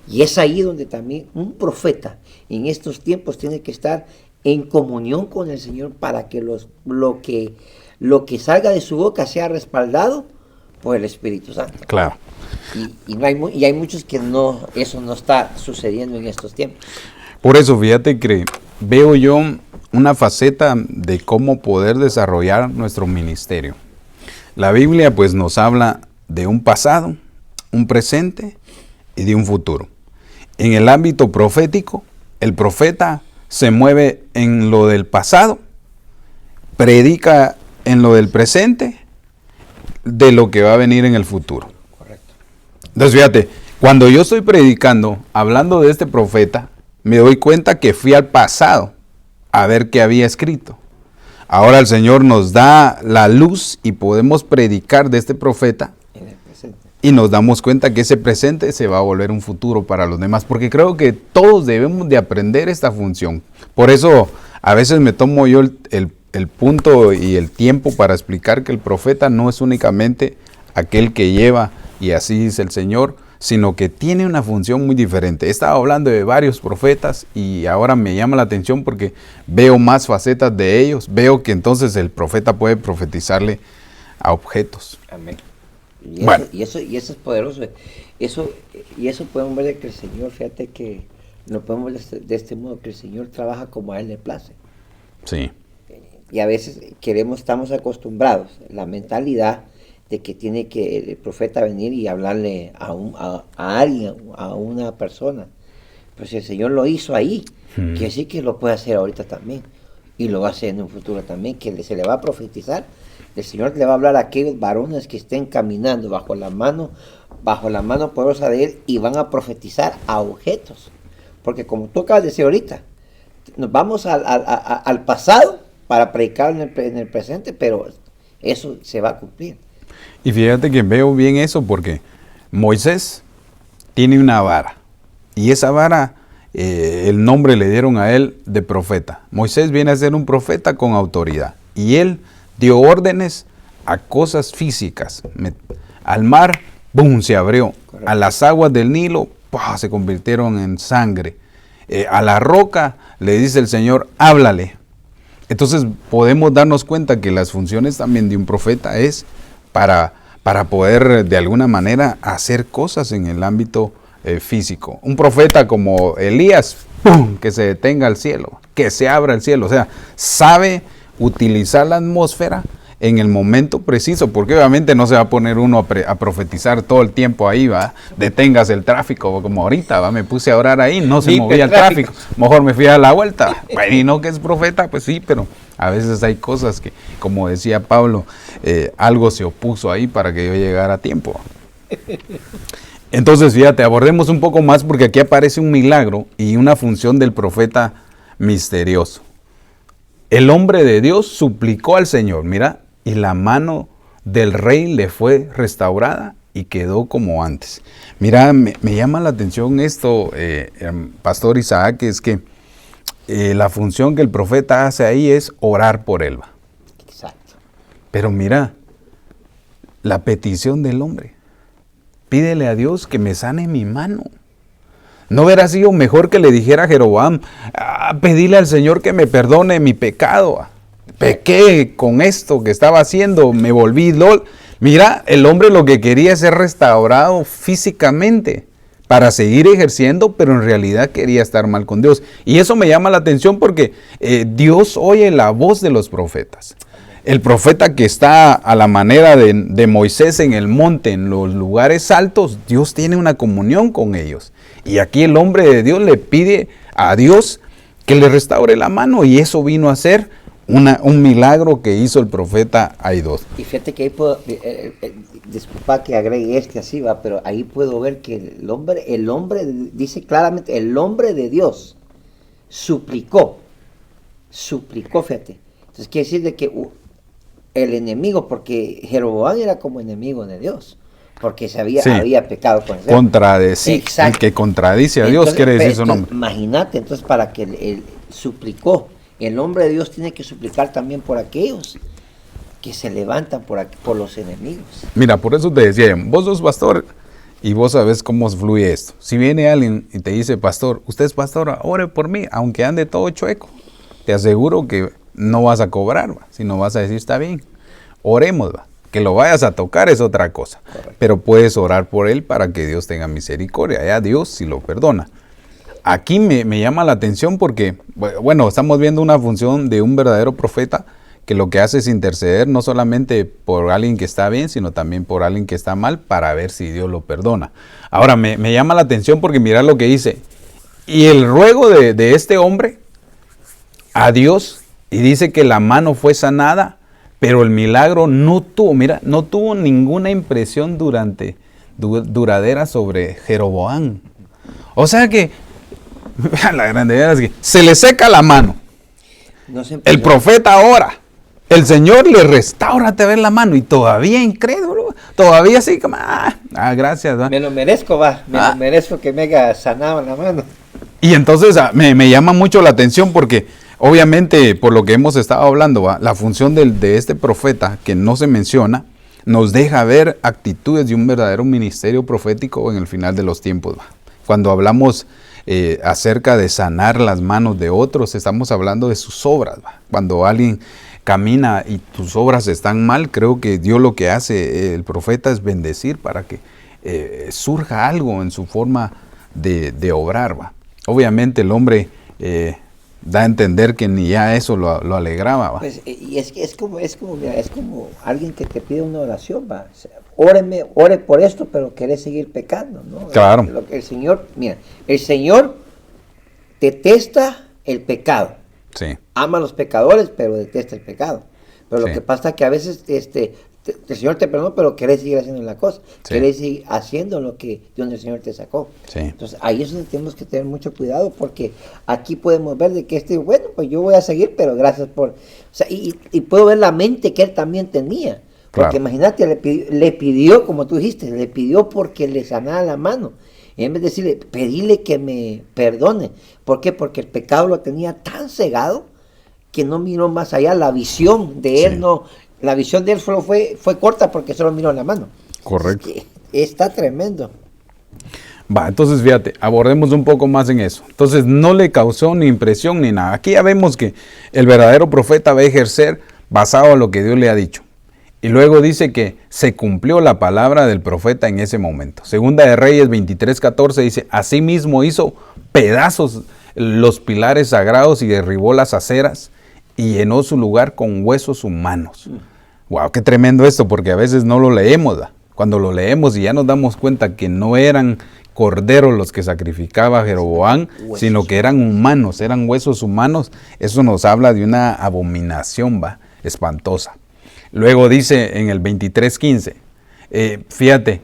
Y es ahí donde también un profeta en estos tiempos tiene que estar en comunión con el Señor para que lo que salga de su boca sea respaldado por el Espíritu Santo. Claro. Y hay muchos que eso no está sucediendo en estos tiempos. Por eso, fíjate que veo yo una faceta de cómo poder desarrollar nuestro ministerio. La Biblia pues nos habla de un pasado, un presente y de un futuro. En el ámbito profético, el profeta se mueve en lo del pasado, predica en lo del presente, de lo que va a venir en el futuro. Correcto. Entonces fíjate, cuando yo estoy predicando, hablando de este profeta, me doy cuenta que fui al pasado a ver qué había escrito. Ahora el Señor nos da la luz y podemos predicar de este profeta En el presente. y nos damos cuenta que ese presente se va a volver un futuro para los demás, porque creo que todos debemos de aprender esta función. Por eso a veces me tomo yo el punto y el tiempo para explicar que el profeta no es únicamente aquel que lleva, y así dice el Señor, sino que tiene una función muy diferente. He estado hablando de varios profetas y ahora me llama la atención porque veo más facetas de ellos. Veo que entonces el profeta puede profetizarle a objetos. Amén. Bueno. Y eso es poderoso. Y eso podemos ver de que el Señor, fíjate que lo podemos ver de este modo, que el Señor trabaja como a Él le place. Sí. Y a veces estamos acostumbrados, la mentalidad de que tiene que el profeta venir y hablarle a alguien, a una persona. Pero si el Señor lo hizo ahí, quiere decir que lo puede hacer ahorita también. Y lo va a hacer en un futuro también, que se le va a profetizar. El Señor le va a hablar a aquellos varones que estén caminando bajo la mano poderosa de Él y van a profetizar a objetos. Porque como tú acabas de decir ahorita, nos vamos al pasado para predicar en el presente, pero eso se va a cumplir. Y fíjate que veo bien eso porque Moisés tiene una vara. Y esa vara, el nombre le dieron a él de profeta. Moisés viene a ser un profeta con autoridad. Y él dio órdenes a cosas físicas. Al mar, ¡bum!, se abrió. Correcto. A las aguas del Nilo, ¡pah!, se convirtieron en sangre. A la roca le dice el Señor, háblale. Entonces podemos darnos cuenta que las funciones también de un profeta es para poder de alguna manera hacer cosas en el ámbito físico. Un profeta como Elías, ¡pum!, que se detenga el cielo, que se abra el cielo. O sea, sabe utilizar la atmósfera en el momento preciso, porque obviamente no se va a poner uno a profetizar todo el tiempo ahí, ¿va? Detengas el tráfico, como ahorita, ¿va? Me puse a orar ahí, no se movía el tráfico, mejor me fui a la vuelta. Bueno, y no que es profeta, pues sí, pero a veces hay cosas que, como decía Pablo, algo se opuso ahí para que yo llegara a tiempo. Entonces, fíjate, abordemos un poco más porque aquí aparece un milagro y una función del profeta misterioso. El hombre de Dios suplicó al Señor, mira, y la mano del rey le fue restaurada y quedó como antes. Mira, me llama la atención esto, Pastor Isaac, es que la función que el profeta hace ahí es orar por él. Exacto. Pero mira, la petición del hombre. Pídele a Dios que me sane mi mano. ¿No hubiera sido mejor que le dijera a Jeroboam, pedirle al Señor que me perdone mi pecado? Pequé con esto que estaba haciendo, me volví LOL. Mira, el hombre lo que quería es ser restaurado físicamente para seguir ejerciendo, pero en realidad quería estar mal con Dios. Y eso me llama la atención porque Dios oye la voz de los profetas. El profeta que está a la manera de Moisés en el monte, en los lugares altos, Dios tiene una comunión con ellos. Y aquí el hombre de Dios le pide a Dios que le restaure la mano, y eso vino a ser un milagro que hizo el profeta Aidós. Y fíjate que ahí puedo, disculpa que agregue así va, pero ahí puedo ver que el hombre dice claramente, el hombre de Dios suplicó, fíjate. Entonces quiere decir de que el enemigo, porque Jeroboam era como enemigo de Dios, porque había pecado con él. El que contradice a Dios, entonces, quiere decir su nombre. Imagínate, entonces para que él suplicó, el hombre de Dios tiene que suplicar también por aquellos que se levantan por los enemigos. Mira, por eso te decía, vos sos pastor y vos sabés cómo fluye esto. Si viene alguien y te dice, pastor, usted es pastor, ore por mí, aunque ande todo chueco, te aseguro que no vas a cobrar, sino vas a decir, está bien, oremos, que lo vayas a tocar es otra cosa. Correcto. Pero puedes orar por él para que Dios tenga misericordia, ya Dios si lo perdona. Aquí me llama la atención porque, bueno, estamos viendo una función de un verdadero profeta que lo que hace es interceder no solamente por alguien que está bien, sino también por alguien que está mal para ver si Dios lo perdona. Ahora, me llama la atención porque mira lo que dice. Y el ruego de este hombre a Dios, y dice que la mano fue sanada, pero el milagro no tuvo ninguna impresión duradera sobre Jeroboam. O sea que, la grandeza es que se le seca la mano. El profeta ora. El Señor le restaura te ver la mano y todavía incrédulo, todavía así como, gracias. ¿va? Me lo merezco, lo merezco que me haya sanado la mano. Y entonces me llama mucho la atención porque obviamente por lo que hemos estado hablando, la función de este profeta que no se menciona, nos deja ver actitudes de un verdadero ministerio profético en el final de los tiempos. Cuando hablamos acerca de sanar las manos de otros, estamos hablando de sus obras. Cuando alguien camina y tus obras están mal, creo que Dios lo que hace, el profeta, es bendecir para que surja algo en su forma de obrar. Obviamente el hombre da a entender que ni ya eso lo alegraba. Pues, y es como alguien que te pide una oración, o sea, ore por esto, pero querés seguir pecando, ¿no? Claro. El Señor detesta el pecado. Sí. Ama a los pecadores, pero detesta el pecado. Pero lo que pasa es que a veces el Señor te perdonó, pero querés seguir haciendo la cosa, Sí. querés seguir haciendo lo que de donde el Señor te sacó. Sí. Entonces ahí es donde tenemos que tener mucho cuidado, porque aquí podemos ver de que bueno, pues yo voy a seguir, pero gracias por, o sea, y puedo ver la mente que él también tenía, porque Claro. imagínate, le pidió, como tú dijiste, le pidió porque le sanara la mano. Y en vez de decirle, pedirle que me perdone. ¿Por qué? Porque el pecado lo tenía tan cegado que no miró más allá. La visión de él Sí. no, la visión de él solo fue corta porque solo miró la mano. Correcto. Es que está tremendo. Va, entonces fíjate, abordemos un poco más en eso. Entonces no le causó ni impresión ni nada. Aquí ya vemos que el verdadero profeta va a ejercer basado en lo que Dios le ha dicho. Y luego dice que se cumplió la palabra del profeta en ese momento. Segunda de Reyes 23:14 dice, asimismo hizo pedazos los pilares sagrados y derribó las aceras y llenó su lugar con huesos humanos. Wow, qué tremendo esto, porque a veces no lo leemos. ¿Da? Cuando lo leemos y ya nos damos cuenta que no eran corderos los que sacrificaba Jeroboam, sino que eran humanos, eran huesos humanos, eso nos habla de una abominación, espantosa. Luego dice en el 23:15, fíjate,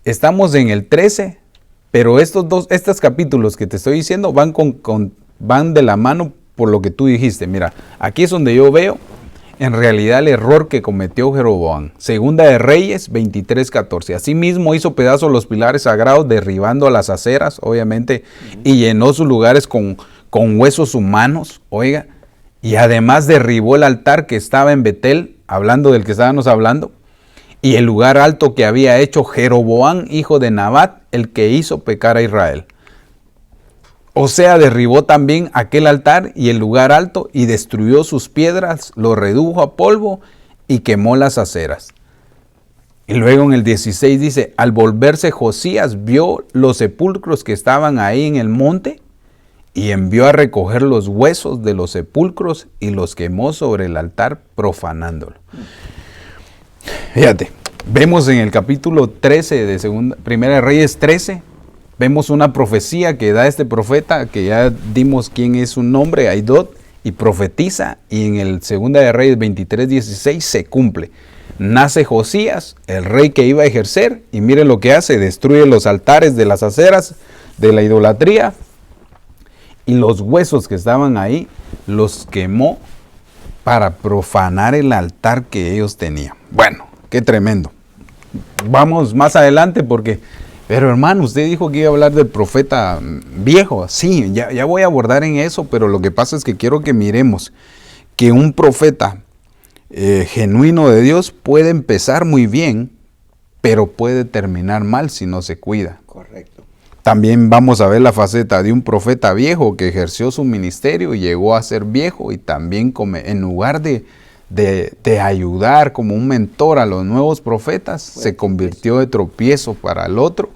estamos en el 13, pero estos capítulos que te estoy diciendo van de la mano por lo que tú dijiste. Mira, aquí es donde yo veo en realidad el error que cometió Jeroboam. Segunda de Reyes 23:14. Asimismo hizo pedazos los pilares sagrados, derribando las aceras, obviamente, y llenó sus lugares con huesos humanos, oiga, y además derribó el altar que estaba en Betel, hablando del que estábamos hablando, y el lugar alto que había hecho Jeroboam, hijo de Nabat, el que hizo pecar a Israel. O sea, derribó también aquel altar y el lugar alto y destruyó sus piedras, lo redujo a polvo y quemó las aceras. Y luego en el 16 dice, al volverse Josías vio los sepulcros que estaban ahí en el monte y envió a recoger los huesos de los sepulcros y los quemó sobre el altar profanándolo. Fíjate, vemos en el capítulo 13 de Primera de Reyes 13, vemos una profecía que da este profeta, que ya dimos quién es su nombre, Aidot, y profetiza, y en el Segunda de Reyes 23:16 se cumple. Nace Josías, el rey que iba a ejercer, y mire lo que hace, destruye los altares de las aceras, de la idolatría, y los huesos que estaban ahí los quemó para profanar el altar que ellos tenían. Bueno, qué tremendo. Vamos más adelante porque... Pero hermano, usted dijo que iba a hablar del profeta viejo. Sí, ya voy a abordar en eso, pero lo que pasa es que quiero que miremos que un profeta genuino de Dios puede empezar muy bien, pero puede terminar mal si no se cuida. Correcto. También vamos a ver la faceta de un profeta viejo que ejerció su ministerio y llegó a ser viejo y también en lugar de ayudar como un mentor a los nuevos profetas, se convirtió de tropiezo para el otro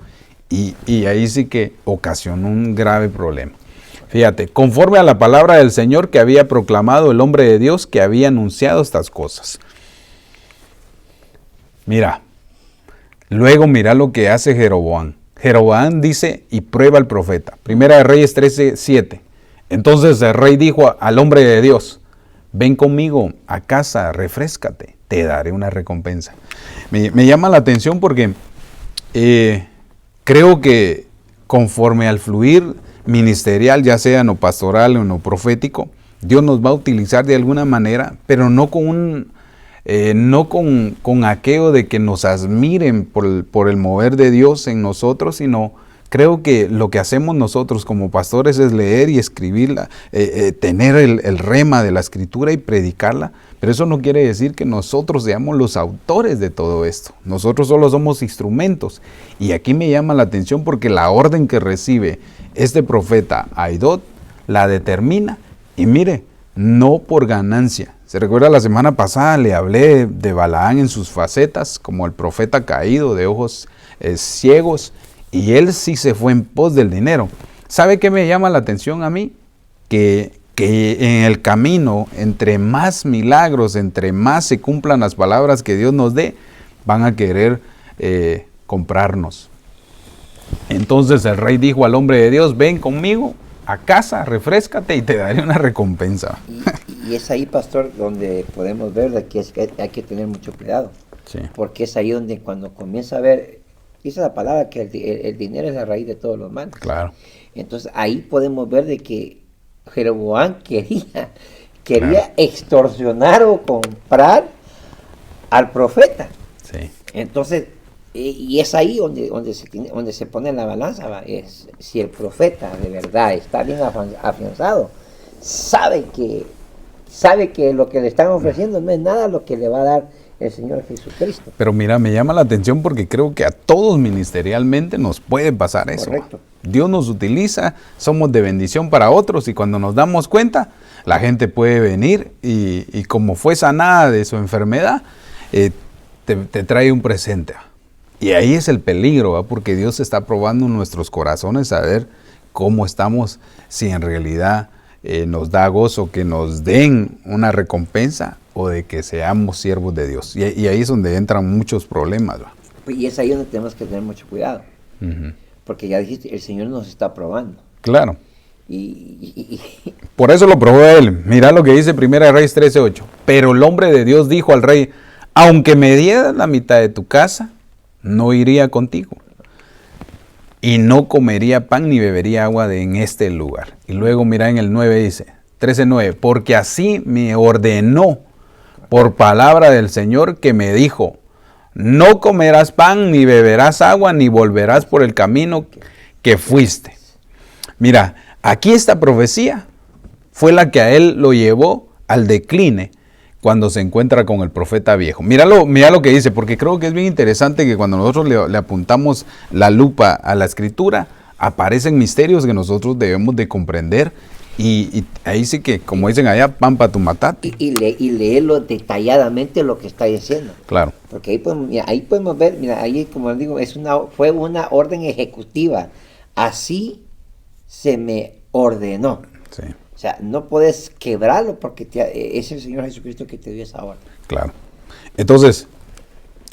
y ahí sí que ocasionó un grave problema. Fíjate, conforme a la palabra del Señor que había proclamado el hombre de Dios que había anunciado estas cosas. Mira, luego mira lo que hace Jeroboam. Jeroboam dice y prueba al profeta. Primera de Reyes 13:7. Entonces el rey dijo al hombre de Dios, ven conmigo a casa, refréscate, te daré una recompensa. Me llama la atención porque creo que conforme al fluir ministerial, ya sea en lo pastoral o en lo profético, Dios nos va a utilizar de alguna manera, pero no con aquello de que nos admiren por el mover de Dios en nosotros, sino creo que lo que hacemos nosotros como pastores es leer y escribirla, tener el rema de la escritura y predicarla, pero eso no quiere decir que nosotros seamos los autores de todo esto. Nosotros solo somos instrumentos. Y aquí me llama la atención porque la orden que recibe este profeta Aidot la determina y mire, no por ganancia. Se recuerda la semana pasada le hablé de Balaán en sus facetas como el profeta caído de ojos ciegos. Y él sí se fue en pos del dinero. ¿Sabe qué me llama la atención a mí? Que en el camino, entre más milagros, entre más se cumplan las palabras que Dios nos dé, van a querer comprarnos. Entonces el rey dijo al hombre de Dios, ven conmigo a casa, refréscate y te daré una recompensa. Y es ahí, pastor, donde podemos ver de que hay que tener mucho cuidado. Sí. Porque es ahí donde cuando comienza a ver, dice la palabra que el dinero es la raíz de todos los males. Claro. Entonces ahí podemos ver de que Jeroboam quería Claro. extorsionar o comprar al profeta. Sí. Entonces, y es ahí donde se pone la balanza, ¿va? Es si el profeta de verdad está bien afianzado, sabe que lo que le están ofreciendo no es nada lo que le va a dar el Señor Jesucristo. Pero mira, me llama la atención porque creo que a todos ministerialmente nos puede pasar eso. Correcto. Dios nos utiliza, somos de bendición para otros y cuando nos damos cuenta, la gente puede venir y como fue sanada de su enfermedad, te trae un presente. Y ahí es el peligro, ¿va? Porque Dios está probando nuestros corazones a ver cómo estamos, si en realidad nos da gozo que nos den una recompensa o de que seamos siervos de Dios. Y ahí es donde entran muchos problemas, ¿va? Y es ahí donde tenemos que tener mucho cuidado. Uh-huh. Porque ya dijiste, el Señor nos está probando. Claro. Y Por eso lo probó él. Mira lo que dice 1 Reyes 13:8. Pero el hombre de Dios dijo al rey, aunque me dieras la mitad de tu casa, no iría contigo. Y no comería pan ni bebería agua en este lugar. Y luego mira en el 9 dice, 13:9, porque así me ordenó por palabra del Señor que me dijo, no comerás pan, ni beberás agua, ni volverás por el camino que fuiste. Mira, aquí esta profecía fue la que a él lo llevó al decline cuando se encuentra con el profeta viejo. Mira lo que dice, porque creo que es bien interesante que cuando nosotros le apuntamos la lupa a la escritura, aparecen misterios que nosotros debemos de comprender. Y ahí sí que, como dicen allá, pan para tu matate. y leerlo detalladamente lo que está diciendo. Claro. Porque ahí podemos ver, mira, ahí como digo, fue una orden ejecutiva. Así se me ordenó. Sí. O sea, no puedes quebrarlo porque es el Señor Jesucristo que te dio esa orden. Claro. Entonces,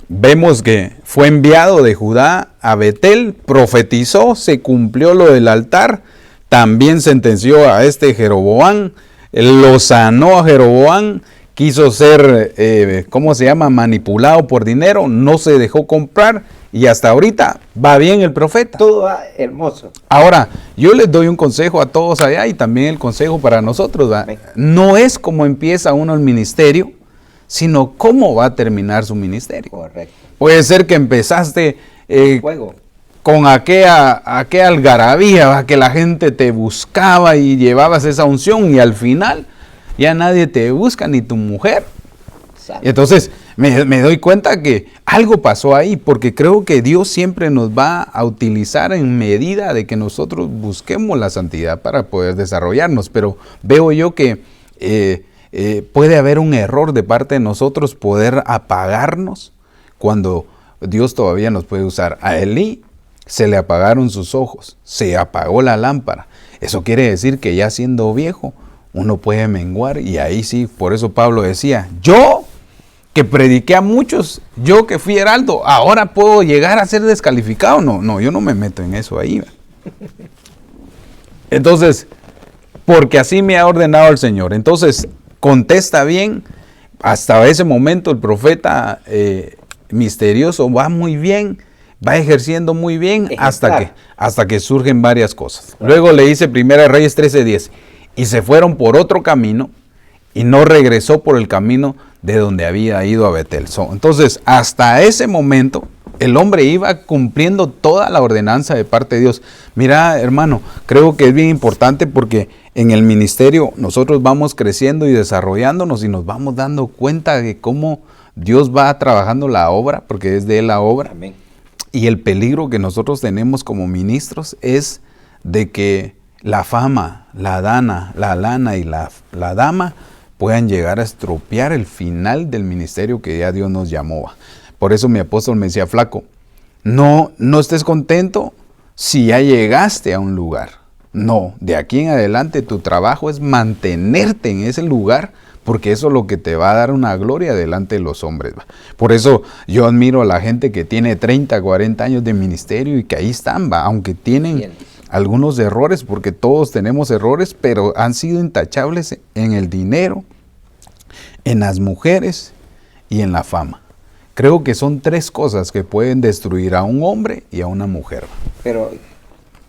vemos que fue enviado de Judá a Betel, profetizó, se cumplió lo del altar, también sentenció a este Jeroboam, lo sanó a Jeroboam, quiso ser, manipulado por dinero, no se dejó comprar y hasta ahorita va bien el profeta. Todo va hermoso. Ahora, yo les doy un consejo a todos allá y también el consejo para nosotros, ¿va? No es cómo empieza uno el ministerio, sino cómo va a terminar su ministerio. Correcto. Puede ser que empezaste Fuego. con aquella algarabía, ¿va? Que la gente te buscaba y llevabas esa unción y al final ya nadie te busca, ni tu mujer. ¿Sabe? Y entonces me doy cuenta que algo pasó ahí, porque creo que Dios siempre nos va a utilizar en medida de que nosotros busquemos la santidad para poder desarrollarnos. Pero veo yo que puede haber un error de parte de nosotros poder apagarnos cuando Dios todavía nos puede usar. A Elí se le apagaron sus ojos, se apagó la lámpara. Eso quiere decir que ya siendo viejo, uno puede menguar y ahí sí, por eso Pablo decía, yo que prediqué a muchos, yo que fui heraldo, ahora puedo llegar a ser descalificado. No, yo no me meto en eso ahí. Entonces, porque así me ha ordenado el Señor. Entonces, contesta bien. Hasta ese momento el profeta misterioso va muy bien, va ejerciendo muy bien hasta que surgen varias cosas. Luego le dice 1 Reyes 13:10, y se fueron por otro camino y no regresó por el camino de donde había ido a Betel. Entonces, hasta ese momento, el hombre iba cumpliendo toda la ordenanza de parte de Dios. Mira, hermano, creo que es bien importante porque en el ministerio nosotros vamos creciendo y desarrollándonos y nos vamos dando cuenta de cómo Dios va trabajando la obra, porque es de Él la obra. Amén. Y el peligro que nosotros tenemos como ministros es de que la fama, la lana y la dama puedan llegar a estropear el final del ministerio que ya Dios nos llamó. Por eso mi apóstol me decía, flaco, no estés contento si ya llegaste a un lugar. No, de aquí en adelante tu trabajo es mantenerte en ese lugar, porque eso es lo que te va a dar una gloria delante de los hombres. Por eso yo admiro a la gente que tiene 30, 40 años de ministerio y que ahí están, aunque tienen algunos errores, porque todos tenemos errores, pero han sido intachables en el dinero, en las mujeres y en la fama. creo que son tres cosas que pueden destruir a un hombre y a una mujer. Pero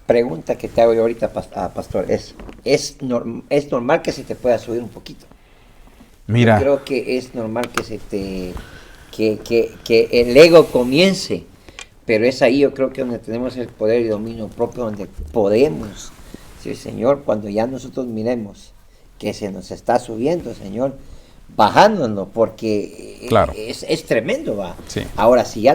pregunta que te hago yo ahorita, pastor, ¿es normal que se te pueda subir un poquito? Mira, Yo creo que es normal que que el ego comience, pero es ahí yo creo que donde tenemos el poder y dominio propio, donde podemos, sí, Señor, cuando ya nosotros miremos que se nos está subiendo, Señor, bajándonos, porque claro, es tremendo, va. sí. Ahora, si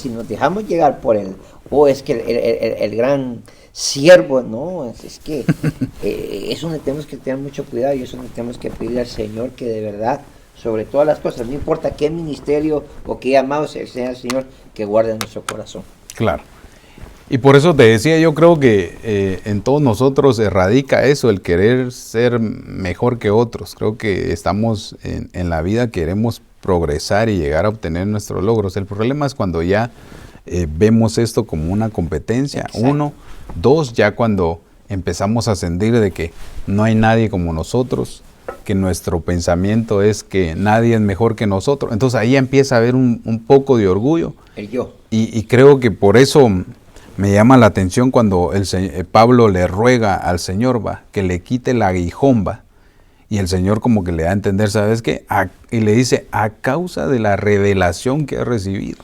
nos dejamos llegar por es que el gran siervo, no, es que es donde tenemos que tener mucho cuidado, y es donde tenemos que pedirle al Señor que de verdad, sobre todas las cosas, no importa qué ministerio o qué llamado sea el Señor, que guarde nuestro corazón. Claro. Y por eso te decía, yo creo que en todos nosotros radica eso, el querer ser mejor que otros. Creo que estamos en la vida, queremos progresar y llegar a obtener nuestros logros. El problema es cuando ya vemos esto como una competencia. Exacto. 1, 2, ya cuando empezamos a sentir de que no hay nadie como nosotros, que nuestro pensamiento es que nadie es mejor que nosotros. Entonces ahí empieza a haber un poco de orgullo. El yo. Y creo que por eso me llama la atención cuando Pablo le ruega al Señor, va, que le quite el aguijón, va, y el Señor como que le da a entender, ¿sabes qué? Y le dice, a causa de la revelación que has recibido,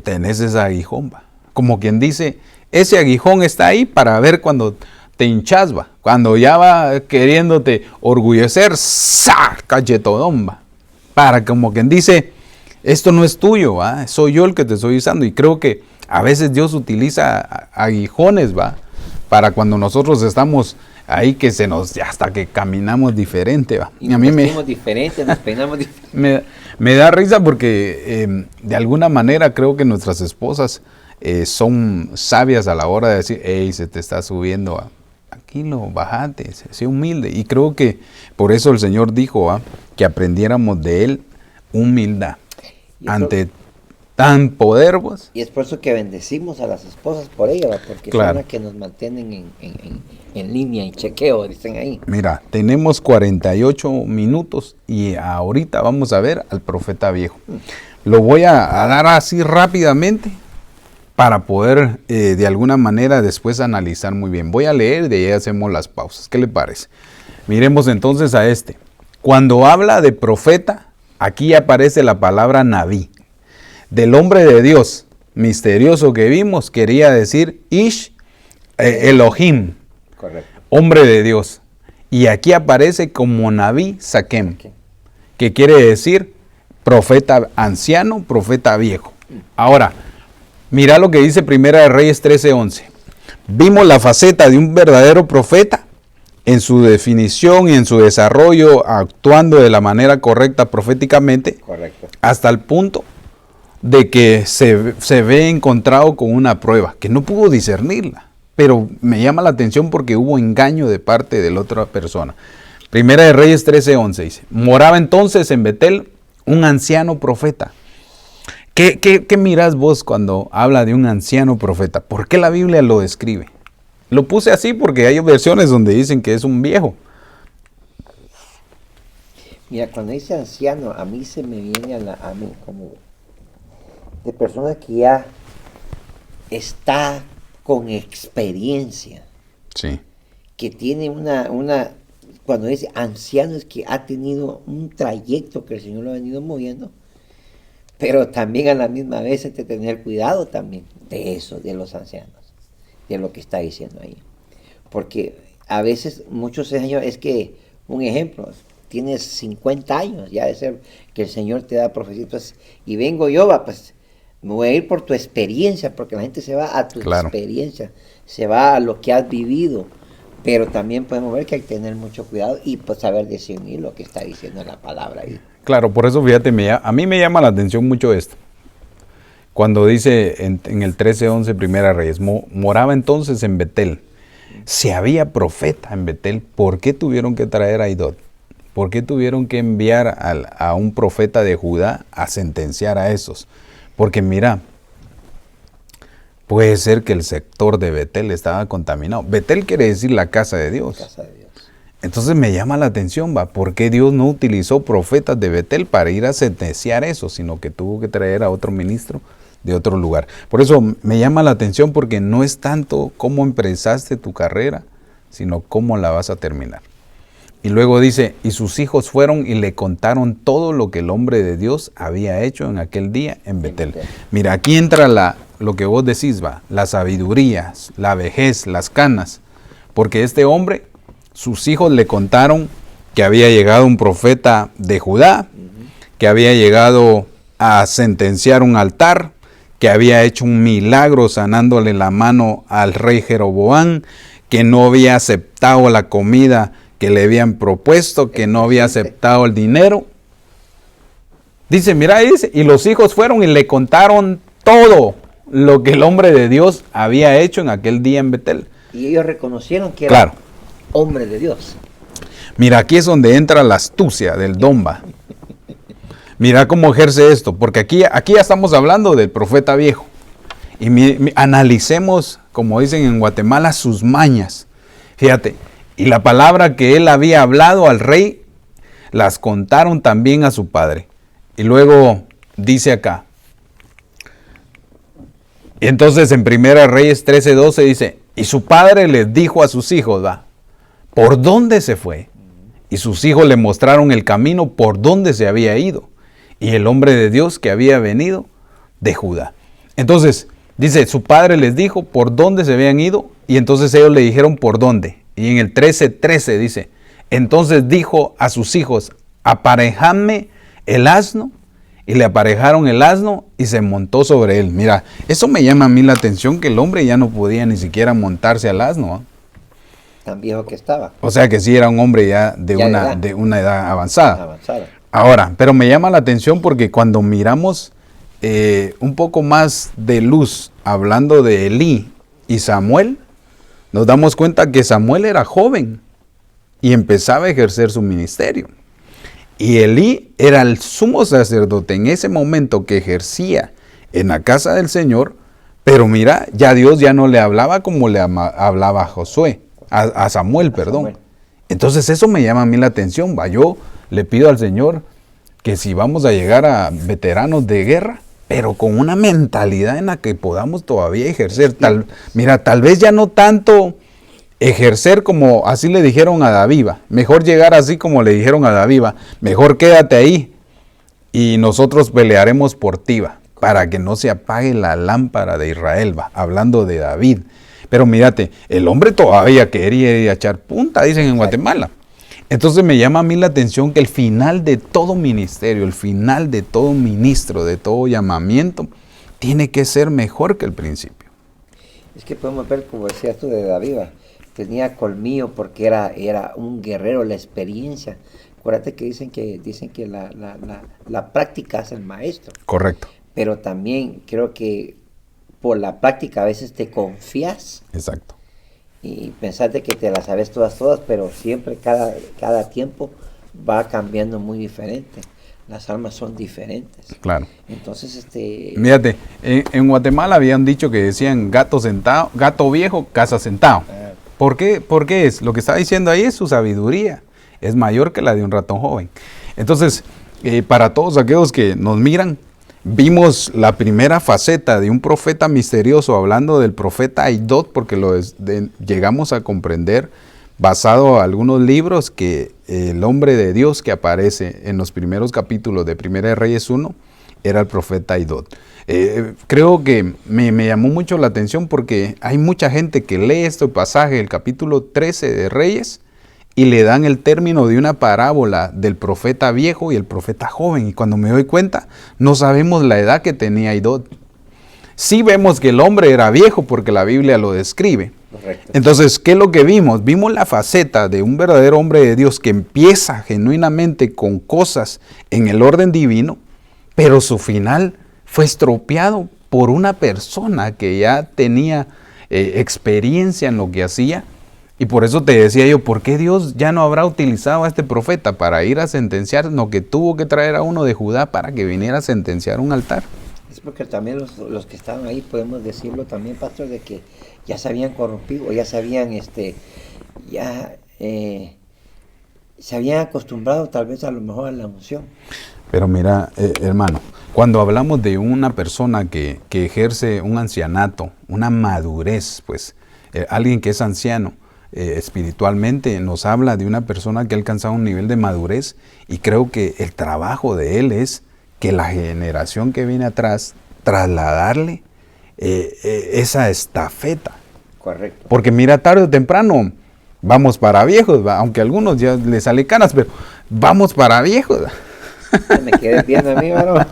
tenés ese aguijón, va. Como quien dice, ese aguijón está ahí para ver cuando te hinchas, va, cuando ya va queriéndote orgullecer, ¡sa! Cachetodón, va, para como quien dice, esto no es tuyo, ¿va? Soy yo el que te estoy usando. Y creo que a veces Dios utiliza aguijones, ¿va? Para cuando nosotros estamos ahí que hasta que caminamos diferente, ¿va? Y a mí nos vestimos diferente, nos peinamos diferente. Me da risa porque de alguna manera creo que nuestras esposas son sabias a la hora de decir, hey, se te está subiendo, ¿va? Tranquilo, bájate, sé humilde. Y creo que por eso el Señor dijo, ¿va? Que aprendiéramos de Él humildad ante tan poder, pues. Y es por eso que bendecimos a las esposas por ello, ¿va? Porque claro, son las que nos mantienen en línea, en chequeo, dicen ahí. Mira, tenemos 48 minutos y ahorita vamos a ver al profeta viejo. Lo voy a dar así rápidamente para poder de alguna manera después analizar muy bien. Voy a leer y de ahí hacemos las pausas. ¿Qué le parece? Miremos entonces a este. Cuando habla de profeta, aquí aparece la palabra Naví. Del hombre de Dios misterioso que vimos, quería decir Ish Elohim. Correcto. Hombre de Dios. Y aquí aparece como Naví Saquem, que quiere decir profeta anciano, profeta viejo. Ahora, mira lo que dice Primera de Reyes 13:11. Vimos la faceta de un verdadero profeta en su definición y en su desarrollo, actuando de la manera correcta proféticamente. Correcto. Hasta el punto de que se ve encontrado con una prueba, que no pudo discernirla. Pero me llama la atención porque hubo engaño de parte de la otra persona. Primera de Reyes 13:11 dice, moraba entonces en Betel un anciano profeta. ¿Qué mirás vos cuando habla de un anciano profeta? ¿Por qué la Biblia lo describe? Lo puse así porque hay versiones donde dicen que es un viejo. Mira, cuando dice anciano, a mí se me viene a mí como de persona que ya está con experiencia. Sí. Que tiene cuando dice anciano es que ha tenido un trayecto que el Señor lo ha venido moviendo, pero también a la misma vez hay que tener cuidado también de eso, de los ancianos, de lo que está diciendo ahí. Porque a veces, muchos años, es que, un ejemplo, tienes 50 años ya de ser que el Señor te da profecía, entonces, y vengo yo, pues, me voy a ir por tu experiencia, porque la gente se va a tu experiencia, se va a lo que has vivido, pero también podemos ver que hay que tener mucho cuidado y pues saber discernir lo que está diciendo la palabra ahí. Claro, por eso fíjate, a mí me llama la atención mucho esto. Cuando dice en el 13:11 Primera Reyes, moraba entonces en Betel. Si había profeta en Betel, ¿por qué tuvieron que traer a Idod? ¿Por qué tuvieron que enviar a un profeta de Judá a sentenciar a esos? Porque mira, puede ser que el sector de Betel estaba contaminado. Betel quiere decir la casa de Dios. Casa de Dios. Entonces me llama la atención, ¿por qué Dios no utilizó profetas de Betel para ir a sentenciar eso, sino que tuvo que traer a otro ministro de otro lugar? Por eso me llama la atención, porque no es tanto cómo empezaste tu carrera, sino cómo la vas a terminar. Y luego dice, y sus hijos fueron y le contaron todo lo que el hombre de Dios había hecho en aquel día en Betel. Mira, aquí entra lo que vos decís, la sabiduría, la vejez, las canas, porque este hombre, sus hijos le contaron que había llegado un profeta de Judá, que había llegado a sentenciar un altar, que había hecho un milagro sanándole la mano al rey Jeroboam, que no había aceptado la comida que le habían propuesto, que no había aceptado el dinero. Dice, mira, dice, y los hijos fueron y le contaron todo lo que el hombre de Dios había hecho en aquel día en Betel. Y ellos reconocieron que era hombre de Dios. Mira, aquí es donde entra la astucia del Domba. Mira cómo ejerce esto, porque aquí ya estamos hablando del profeta viejo. Y analicemos, como dicen en Guatemala, sus mañas. Fíjate, y la palabra que él había hablado al rey, las contaron también a su padre. Y luego dice acá. Entonces en 1 Reyes 13:12 dice, y su padre les dijo a sus hijos, ¿por dónde se fue? Y sus hijos le mostraron el camino por donde se había ido. Y el hombre de Dios que había venido de Judá. Entonces, dice, su padre les dijo por dónde se habían ido. Y entonces ellos le dijeron por dónde. Y en el 13:13 dice, entonces dijo a sus hijos, aparejadme el asno. Y le aparejaron el asno y se montó sobre él. Mira, eso me llama a mí la atención, que el hombre ya no podía ni siquiera montarse al asno. Tan viejo que estaba. O sea que sí era un hombre ya de una edad avanzada. Ahora, pero me llama la atención porque cuando miramos un poco más de luz, hablando de Elí y Samuel, nos damos cuenta que Samuel era joven y empezaba a ejercer su ministerio. Y Elí era el sumo sacerdote en ese momento que ejercía en la casa del Señor, pero mira, ya Dios ya no le hablaba como le hablaba a Josué. A Samuel, perdón. Entonces eso me llama a mí la atención. Yo le pido al Señor que si vamos a llegar a veteranos de guerra, pero con una mentalidad en la que podamos todavía ejercer. Tal vez ya no tanto ejercer como así le dijeron a David. Mejor llegar así como le dijeron a David. Mejor quédate ahí y nosotros pelearemos por ti, para que no se apague la lámpara de Israel, hablando de David. Pero mírate, el hombre todavía quería echar punta, dicen en Guatemala. Entonces me llama a mí la atención que el final de todo ministerio, el final de todo ministro, de todo llamamiento, tiene que ser mejor que el principio. Es que podemos ver, como decías tú de David, tenía colmillo porque era un guerrero, la experiencia. Acuérdate que dicen que la práctica es el maestro. Correcto. Pero también creo que por la práctica a veces te confías. Exacto. Y pensate que te las sabes todas, pero siempre cada tiempo va cambiando muy diferente. Las almas son diferentes. Claro. Entonces, Mírate, en Guatemala habían dicho que decían gato sentado, gato viejo, casa sentado. ¿Por qué? Porque lo que está diciendo ahí es su sabiduría. Es mayor que la de un ratón joven. Entonces, para todos aquellos que nos miran, vimos la primera faceta de un profeta misterioso, hablando del profeta Aidot, porque llegamos a comprender, basado en algunos libros, que el hombre de Dios que aparece en los primeros capítulos de 1 Reyes 1 era el profeta Aidot. Creo que me llamó mucho la atención porque hay mucha gente que lee este pasaje, el capítulo 13 de Reyes, y le dan el término de una parábola del profeta viejo y el profeta joven. Y cuando me doy cuenta, no sabemos la edad que tenía Aidot. Sí vemos que el hombre era viejo porque la Biblia lo describe. Correcto. Entonces, ¿qué es lo que vimos? Vimos la faceta de un verdadero hombre de Dios que empieza genuinamente con cosas en el orden divino, pero su final fue estropeado por una persona que ya tenía experiencia en lo que hacía. Y por eso te decía yo, ¿por qué Dios ya no habrá utilizado a este profeta para ir a sentenciar, no que tuvo que traer a uno de Judá para que viniera a sentenciar un altar? Es porque también los que estaban ahí, podemos decirlo también, pastor, de que ya se habían corrompido, ya se habían, se habían acostumbrado tal vez a lo mejor a la unción. Pero mira, hermano, cuando hablamos de una persona que ejerce un ancianato, una madurez, pues alguien que es anciano espiritualmente, nos habla de una persona que ha alcanzado un nivel de madurez, y creo que el trabajo de él es que la generación que viene atrás, trasladarle esa estafeta. Correcto. Porque mira, tarde o temprano vamos para viejos, ¿va? Aunque a algunos ya les sale canas, pero vamos para viejos. Me quedé viendo a mí, varón.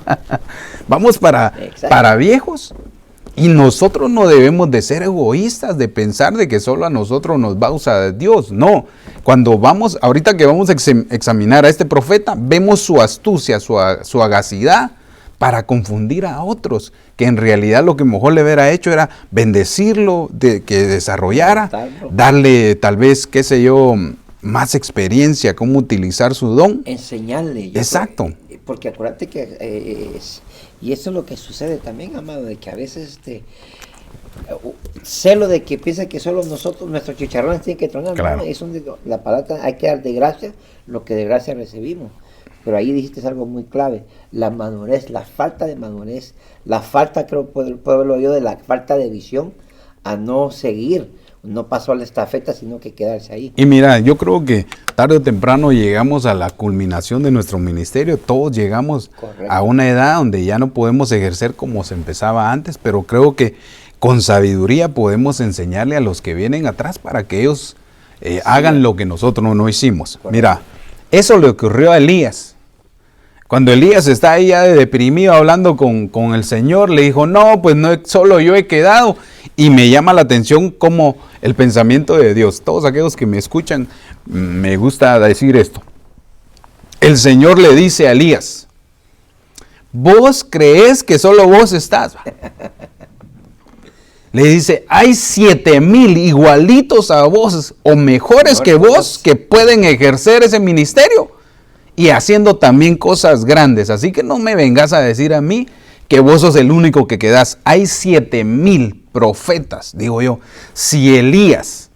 Vamos para viejos, y nosotros no debemos de ser egoístas, de pensar de que solo a nosotros nos va a usar Dios. No, cuando vamos, ahorita que vamos a examinar a este profeta, vemos su astucia, su sagacidad para confundir a otros, que en realidad lo que mejor le hubiera hecho era bendecirlo, que desarrollara, darle tal vez, qué sé yo, más experiencia, cómo utilizar su don. Enseñarle. Exacto. Porque acuérdate que, y eso es lo que sucede también, amado, de que a veces celo de que piensa que solo nosotros, nuestros chicharrones tienen que tronar. Claro. No, la palabra, hay que dar de gracia lo que de gracia recibimos. Pero ahí dijiste algo muy clave, la madurez, la falta de madurez, la falta, creo, puedo verlo yo, de la falta de visión a no seguir, no pasó a la estafeta, sino que quedarse ahí. Y mira, yo creo que tarde o temprano llegamos a la culminación de nuestro ministerio, todos llegamos a una edad donde ya no podemos ejercer como se empezaba antes, pero creo que con sabiduría podemos enseñarle a los que vienen atrás para que ellos hagan lo que nosotros no hicimos. Correcto. Mira, eso le ocurrió a Elías. Cuando Elías está ahí ya deprimido hablando con el Señor, le dijo, no, pues no solo yo he quedado. Y me llama la atención como el pensamiento de Dios. Todos aquellos que me escuchan, me gusta decir esto. El Señor le dice a Elías, ¿vos crees que solo vos estás? Le dice, hay 7,000 igualitos a vos o mejores que vos que pueden ejercer ese ministerio y haciendo también cosas grandes. Así que no me vengas a decir a mí que vos sos el único que quedás. Hay 7,000 profetas, digo yo. Si Elías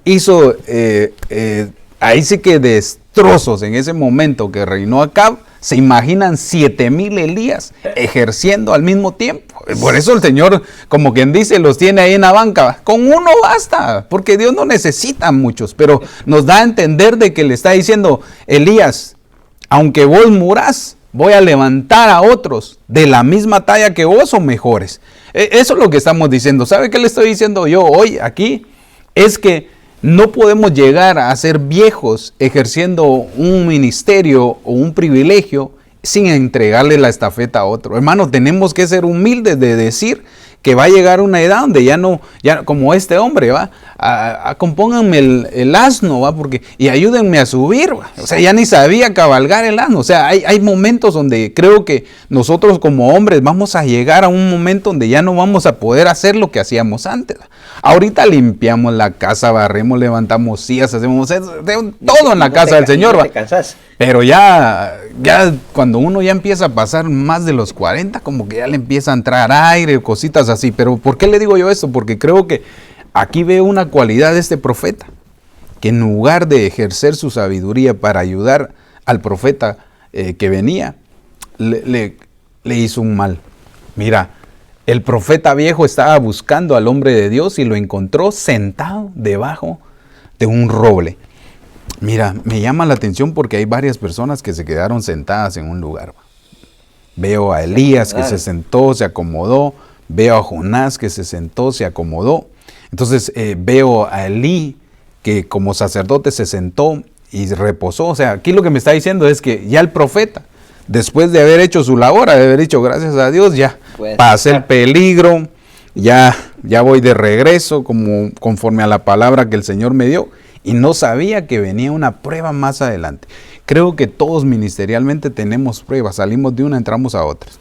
hizo ahí sí que destrozos en ese momento que reinó Acab, se imaginan 7,000 Elías ejerciendo al mismo tiempo. Por eso el Señor, como quien dice, los tiene ahí en la banca. Con uno basta, porque Dios no necesita muchos, pero nos da a entender de que le está diciendo, Elías, aunque vos murás, voy a levantar a otros de la misma talla que vos o mejores. Eso es lo que estamos diciendo. ¿Sabe qué le estoy diciendo yo hoy aquí? Es que no podemos llegar a ser viejos ejerciendo un ministerio o un privilegio sin entregarle la estafeta a otro. Hermano, tenemos que ser humildes de decir que va a llegar una edad donde ya como este hombre, ¿va? Compónganme el asno, ¿va? Y ayúdenme a subir, ¿va? O sea, ya ni sabía cabalgar el asno. O sea, hay momentos donde creo que nosotros como hombres vamos a llegar a un momento donde ya no vamos a poder hacer lo que hacíamos antes, ¿va? Ahorita limpiamos la casa, barremos, levantamos sillas, hacemos todo en la casa del Señor, ¿va? Pero ya cuando uno ya empieza a pasar más de los 40, como que ya le empieza a entrar aire, cositas así. Pero ¿por qué le digo yo esto? Porque creo que aquí veo una cualidad de este profeta, que en lugar de ejercer su sabiduría para ayudar al profeta que venía, le hizo un mal. Mira, el profeta viejo estaba buscando al hombre de Dios y lo encontró sentado debajo de un roble. Mira, me llama la atención porque hay varias personas que se quedaron sentadas en un lugar. Veo a Elías que se sentó, se acomodó. Veo a Jonás que se sentó, se acomodó. Entonces veo a Elí que como sacerdote se sentó y reposó. O sea, aquí lo que me está diciendo es que ya el profeta, después de haber hecho su labor, de haber dicho gracias a Dios, ya pasé el peligro, ya voy de regreso conforme a la palabra que el Señor me dio. Y no sabía que venía una prueba más adelante. Creo que todos ministerialmente tenemos pruebas, salimos de una, entramos a otras.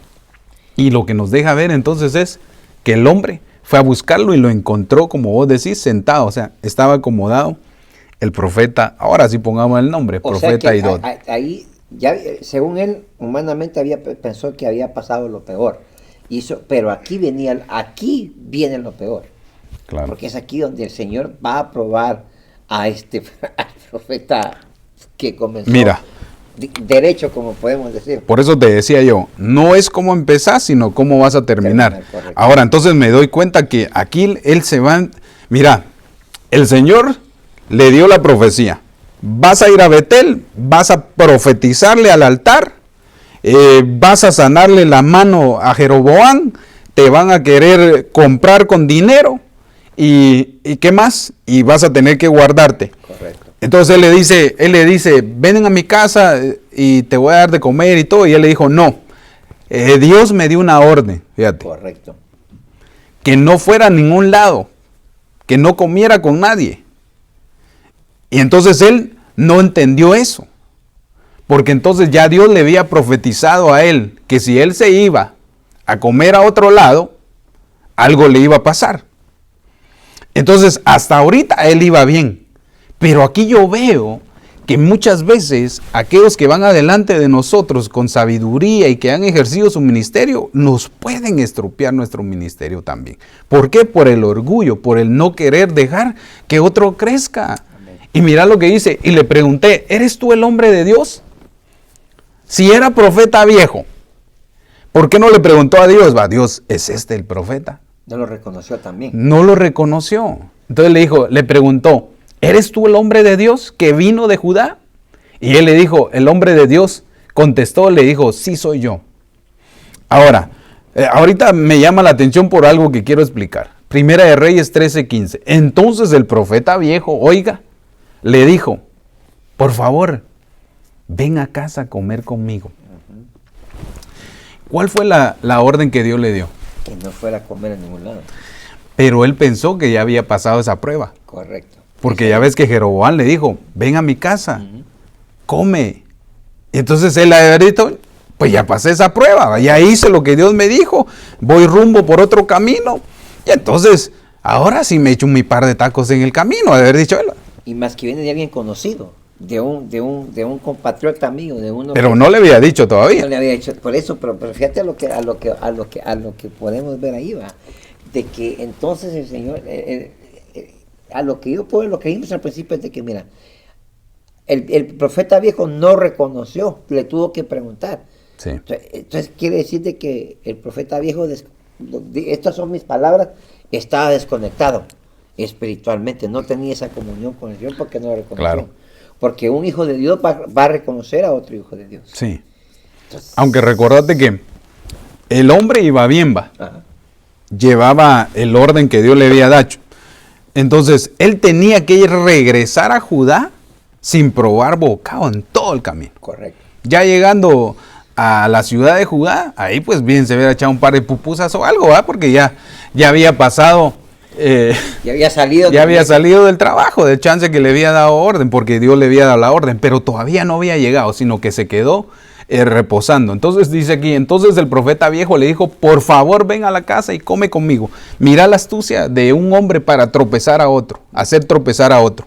Y lo que nos deja ver entonces es que el hombre fue a buscarlo y lo encontró, como vos decís, sentado. O sea, estaba acomodado el profeta, ahora sí pongamos el nombre, profeta Idod. Ahí, ya, según él, humanamente pensó que había pasado lo peor. Pero aquí viene lo peor. Claro. Porque es aquí donde el Señor va a probar al profeta que comenzó Mira, derecho, como podemos decir. por eso te decía yo, no es cómo empezás, sino cómo vas a terminar. Correcto. Ahora, entonces me doy cuenta que aquí él se va, mira, el Señor le dio la profecía. Vas a ir a Betel, vas a profetizarle al altar, vas a sanarle la mano a Jeroboam, te van a querer comprar con dinero y ¿qué más? Y vas a tener que guardarte. Correcto. Entonces él le dice, ven a mi casa y te voy a dar de comer y todo. Y él le dijo, no, Dios me dio una orden, fíjate, Correcto. que no fuera a ningún lado, que no comiera con nadie. Y entonces él no entendió eso, porque entonces ya Dios le había profetizado a él que si él se iba a comer a otro lado, algo le iba a pasar. Entonces hasta ahorita él iba bien, pero aquí yo veo que muchas veces aquellos que van adelante de nosotros con sabiduría y que han ejercido su ministerio, nos pueden estropear nuestro ministerio también. ¿Por qué? Por el orgullo, por el no querer dejar que otro crezca. Y mira lo que dice, y le pregunté, ¿eres tú el hombre de Dios? Si era profeta viejo, ¿por qué no le preguntó a Dios? Va, Dios, ¿es este el profeta? No lo reconoció también. No lo reconoció. Entonces le preguntó, ¿eres tú el hombre de Dios que vino de Judá? Y él le dijo, el hombre de Dios contestó, le dijo, sí soy yo. Ahora, ahorita me llama la atención por algo que quiero explicar. Primera de Reyes 13:15. Entonces el profeta viejo, oiga, le dijo, por favor, ven a casa a comer conmigo. ¿Cuál fue la orden que Dios le dio? Que no fuera a comer en ningún lado. Pero él pensó que ya había pasado esa prueba. Correcto. Porque ya ves que Jeroboam le dijo, ven a mi casa, come. Y entonces él le había dicho, pues ya pasé esa prueba, ya hice lo que Dios me dijo, voy rumbo por otro camino. Y entonces, ahora sí me echo mi par de tacos en el camino, de haber dicho él. Y más que viene de alguien conocido, de un compatriota mío, de uno. Pero no le había dicho todavía. No le había dicho, por eso, pero fíjate a lo que podemos ver ahí, va, de que entonces el Señor, a lo que yo puedo, lo que vimos al principio es de que, mira, el profeta viejo no reconoció, le tuvo que preguntar. Sí. Entonces quiere decir de que el profeta viejo, estas son mis palabras, estaba desconectado espiritualmente, no tenía esa comunión con el Señor porque no lo reconoció. Claro. Porque un hijo de Dios va a reconocer a otro hijo de Dios. Sí. Entonces, Aunque recordate que el hombre iba bien, va. ajá. Llevaba el orden que Dios le había dado. Entonces, él tenía que regresar a Judá sin probar bocado en todo el camino. Correcto. Ya llegando a la ciudad de Judá, ahí pues bien se hubiera echado un par de pupusas o algo, ¿va? Porque ya había pasado, Ya había salido. ya había salido del trabajo, del chance que le había dado orden, porque Dios le había dado la orden, pero todavía no había llegado, sino que se quedó reposando. Entonces dice aquí, entonces el profeta viejo le dijo, por favor ven a la casa y come conmigo. Mira la astucia de un hombre para tropezar a otro, hacer tropezar a otro.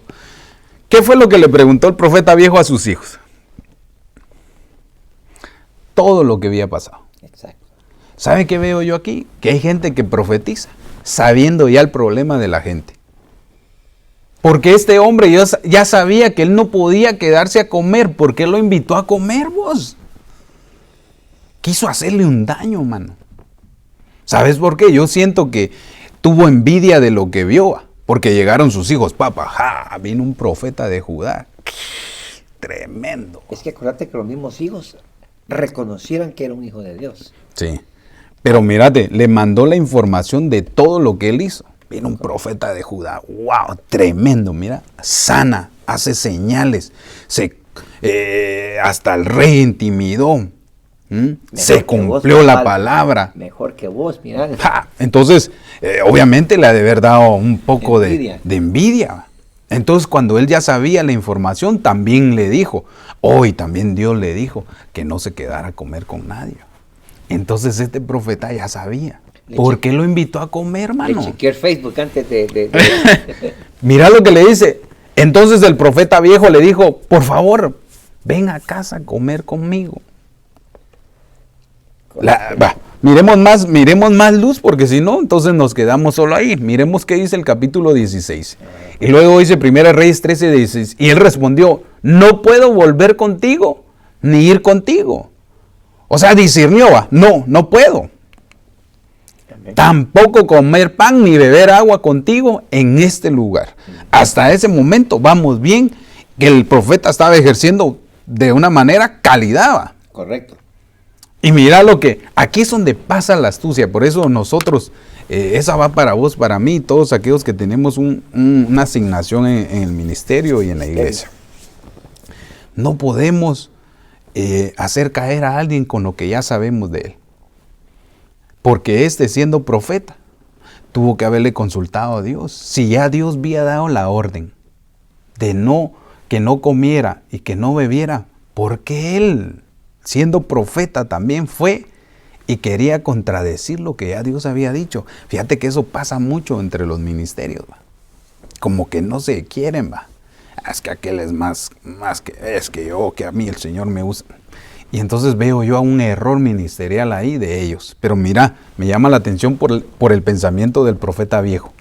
¿Qué fue lo que le preguntó el profeta viejo a sus hijos? Todo lo que había pasado. Exacto. ¿Sabe qué veo yo aquí? Que hay gente que profetiza sabiendo ya el problema de la gente. Porque este hombre ya sabía que él no podía quedarse a comer. ¿Por qué lo invitó a comer vos? Quiso hacerle un daño, mano. ¿Sabes por qué? Yo siento que tuvo envidia de lo que vio. Porque llegaron sus hijos, papá, vino un profeta de Judá. Tremendo. Es que acuérdate que los mismos hijos reconocieran que era un hijo de Dios. Sí. Pero mírate, le mandó la información de todo lo que él hizo. Vino un profeta de Judá. ¡Wow! Tremendo, mira. Sana, hace señales. Hasta el rey intimidó. Se cumplió vos, la palabra. Mejor que vos, mirá. Entonces, obviamente le ha de haber dado un poco Envidia. de envidia. Entonces, cuando él ya sabía la información, también le dijo. Hoy también Dios le dijo que no se quedara a comer con nadie. Entonces este profeta ya sabía. ¿Por qué lo invitó a comer, hermano? Le chequeé el Facebook antes de... Mira lo que le dice. Entonces el profeta viejo le dijo, por favor, ven a casa a comer conmigo. miremos más luz, porque si no, entonces nos quedamos solo ahí. Miremos qué dice el capítulo 16. Y luego dice 1 Reyes 13, 16. Y él respondió, no puedo volver contigo, ni ir contigo. O sea, discernió, no puedo. Tampoco comer pan ni beber agua contigo en este lugar. Hasta ese momento vamos bien, que el profeta estaba ejerciendo de una manera calidad. Correcto. Y mira lo que, aquí es donde pasa la astucia. Por eso nosotros, esa va para vos, para mí, todos aquellos que tenemos una asignación en el ministerio y en la iglesia. No podemos hacer caer a alguien con lo que ya sabemos de él. Porque siendo profeta, tuvo que haberle consultado a Dios. Si ya Dios había dado la orden de que no comiera y que no bebiera, ¿por qué él, siendo profeta, también fue y quería contradecir lo que ya Dios había dicho? Fíjate que eso pasa mucho entre los ministerios, ¿va? Como que no se quieren, ¿va? Es que aquel es más que yo, que a mí el Señor me usa. Y entonces veo yo un error ministerial ahí de ellos. Pero mira, me llama la atención por el pensamiento del profeta viejo.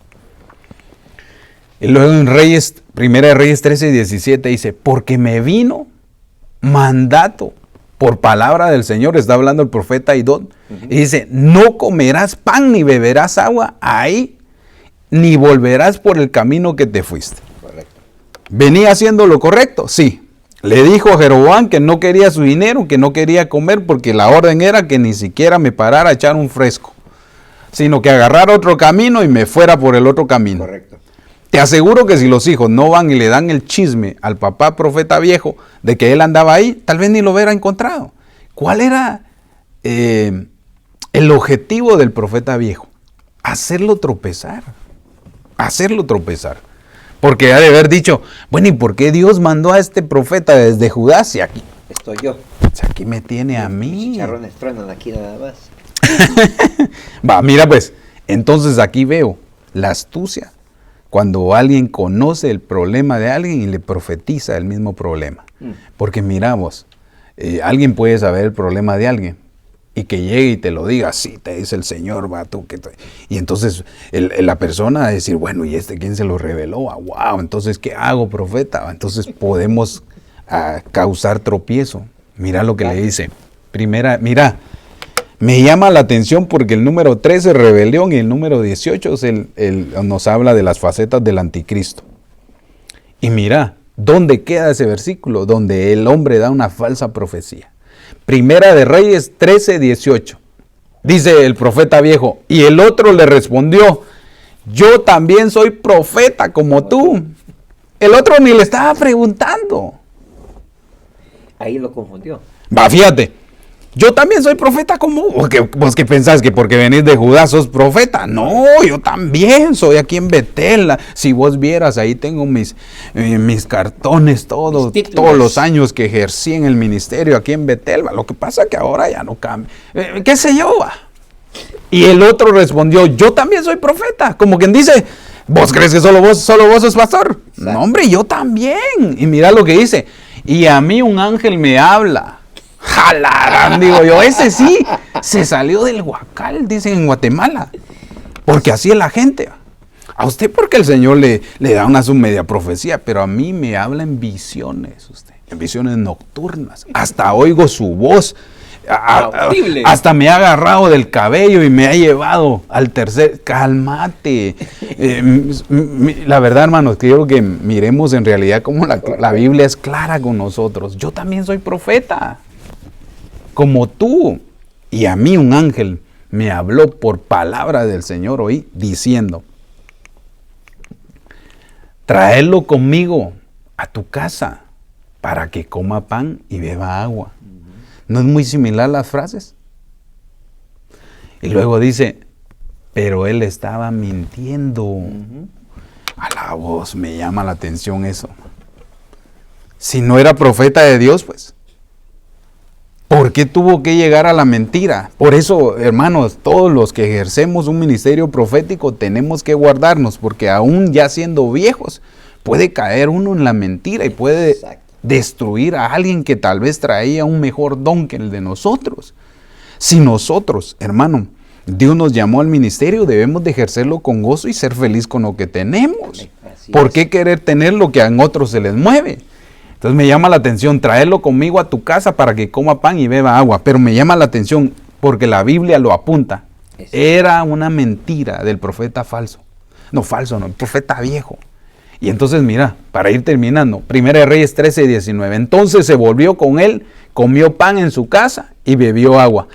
Y luego en 1 Reyes 13, 17 dice, porque me vino mandato por palabra del Señor, está hablando el profeta Idod, y dice, no comerás pan ni beberás agua ahí, ni volverás por el camino que te fuiste. Correcto. ¿Venía haciendo lo correcto? Sí. Le dijo a Jeroboam que no quería su dinero, que no quería comer, porque la orden era que ni siquiera me parara a echar un fresco, sino que agarrara otro camino y me fuera por el otro camino. Correcto. Te aseguro que si los hijos no van y le dan el chisme al papá profeta viejo de que él andaba ahí, tal vez ni lo hubiera encontrado. ¿Cuál era el objetivo del profeta viejo? Hacerlo tropezar. Hacerlo tropezar. Porque ha de haber dicho, bueno, ¿y por qué Dios mandó a este profeta desde Judá si aquí? Estoy yo. Si aquí me tiene a mí. Los chicharrones truenan aquí nada más. Va, mira pues, entonces aquí veo la astucia. Cuando alguien conoce el problema de alguien y le profetiza el mismo problema. Porque miramos, alguien puede saber el problema de alguien y que llegue y te lo diga, sí, te dice el Señor, va tú. Y entonces la persona va a decir, bueno, ¿y quién se lo reveló? Wow, entonces, ¿qué hago, profeta? Entonces podemos causar tropiezo. Mira lo que le dice. Mira, me llama la atención porque el número 13 es rebelión y el número 18 nos habla de las facetas del anticristo. Y mira, ¿dónde queda ese versículo? Donde el hombre da una falsa profecía. Primera de Reyes 13, 18. Dice el profeta viejo, y el otro le respondió, yo también soy profeta como tú. El otro ni le estaba preguntando. Ahí lo confundió. Va, fíjate. Yo también soy profeta como vos, que pensás que porque venís de Judá sos profeta. No, yo también soy aquí en Betel. Si vos vieras, ahí tengo mis cartones, todos los años que ejercí en el ministerio aquí en Betel. Lo que pasa es que ahora ya no cambia. ¿Qué sé yo? Y el otro respondió, yo también soy profeta. Como quien dice, ¿vos crees que solo vos sos pastor? ¿Sabe? No, hombre, yo también. Y mira lo que dice, y a mí un ángel me habla. Jalarán, digo yo, ese sí se salió del huacal, dicen en Guatemala, porque así es la gente. A usted porque el Señor le da una su media profecía, pero a mí me habla en visiones, en visiones nocturnas, hasta oigo su voz, hasta me ha agarrado del cabello y me ha llevado al tercer, cálmate. La verdad, hermanos, quiero que miremos en realidad cómo la Biblia es clara con nosotros. Yo también soy profeta como tú, y a mí un ángel me habló por palabra del Señor hoy, diciendo, traedlo conmigo a tu casa para que coma pan y beba agua. ¿No es muy similar las frases? Y luego dice, pero él estaba mintiendo. A la voz me llama la atención eso. Si no era profeta de Dios, pues, ¿por qué tuvo que llegar a la mentira? Por eso, hermanos, todos los que ejercemos un ministerio profético tenemos que guardarnos, porque aún ya siendo viejos, puede caer uno en la mentira y puede destruir a alguien que tal vez traía un mejor don que el de nosotros. Si nosotros, hermano, Dios nos llamó al ministerio, debemos de ejercerlo con gozo y ser feliz con lo que tenemos. ¿Por qué querer tener lo que a otros se les mueve? Entonces me llama la atención traerlo conmigo a tu casa para que coma pan y beba agua, pero me llama la atención porque la Biblia lo apunta. Era una mentira del profeta falso. No, el profeta viejo. Y entonces mira, para ir terminando, 1 Reyes 13:19. Entonces se volvió con él, comió pan en su casa y bebió agua.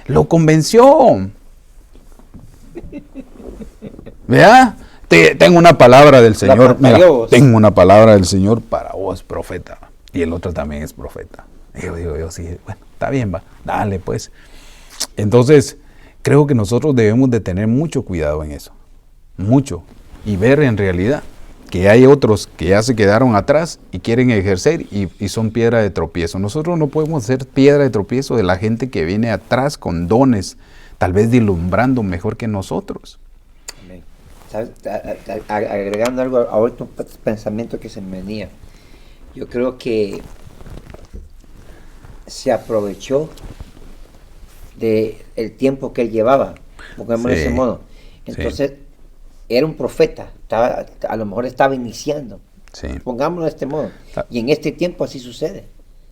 Lo convenció. Vea, tengo una palabra del Señor. Mira, tengo una palabra del Señor para vos, profeta. Y el otro también es profeta. Yo sí, bueno, está bien, va, dale pues. Entonces, creo que nosotros debemos de tener mucho cuidado en eso. Mucho. Y ver en realidad que hay otros que ya se quedaron atrás y quieren ejercer y son piedra de tropiezo. Nosotros no podemos ser piedra de tropiezo de la gente que viene atrás con dones, tal vez deslumbrando mejor que nosotros. Amén. ¿Sabes? Agregando algo, ahorita un pensamiento que se me venía. Yo creo que se aprovechó del tiempo que él llevaba, pongámoslo de ese modo. Entonces, era un profeta, a lo mejor estaba iniciando. Pongámoslo de este modo. Y en este tiempo así sucede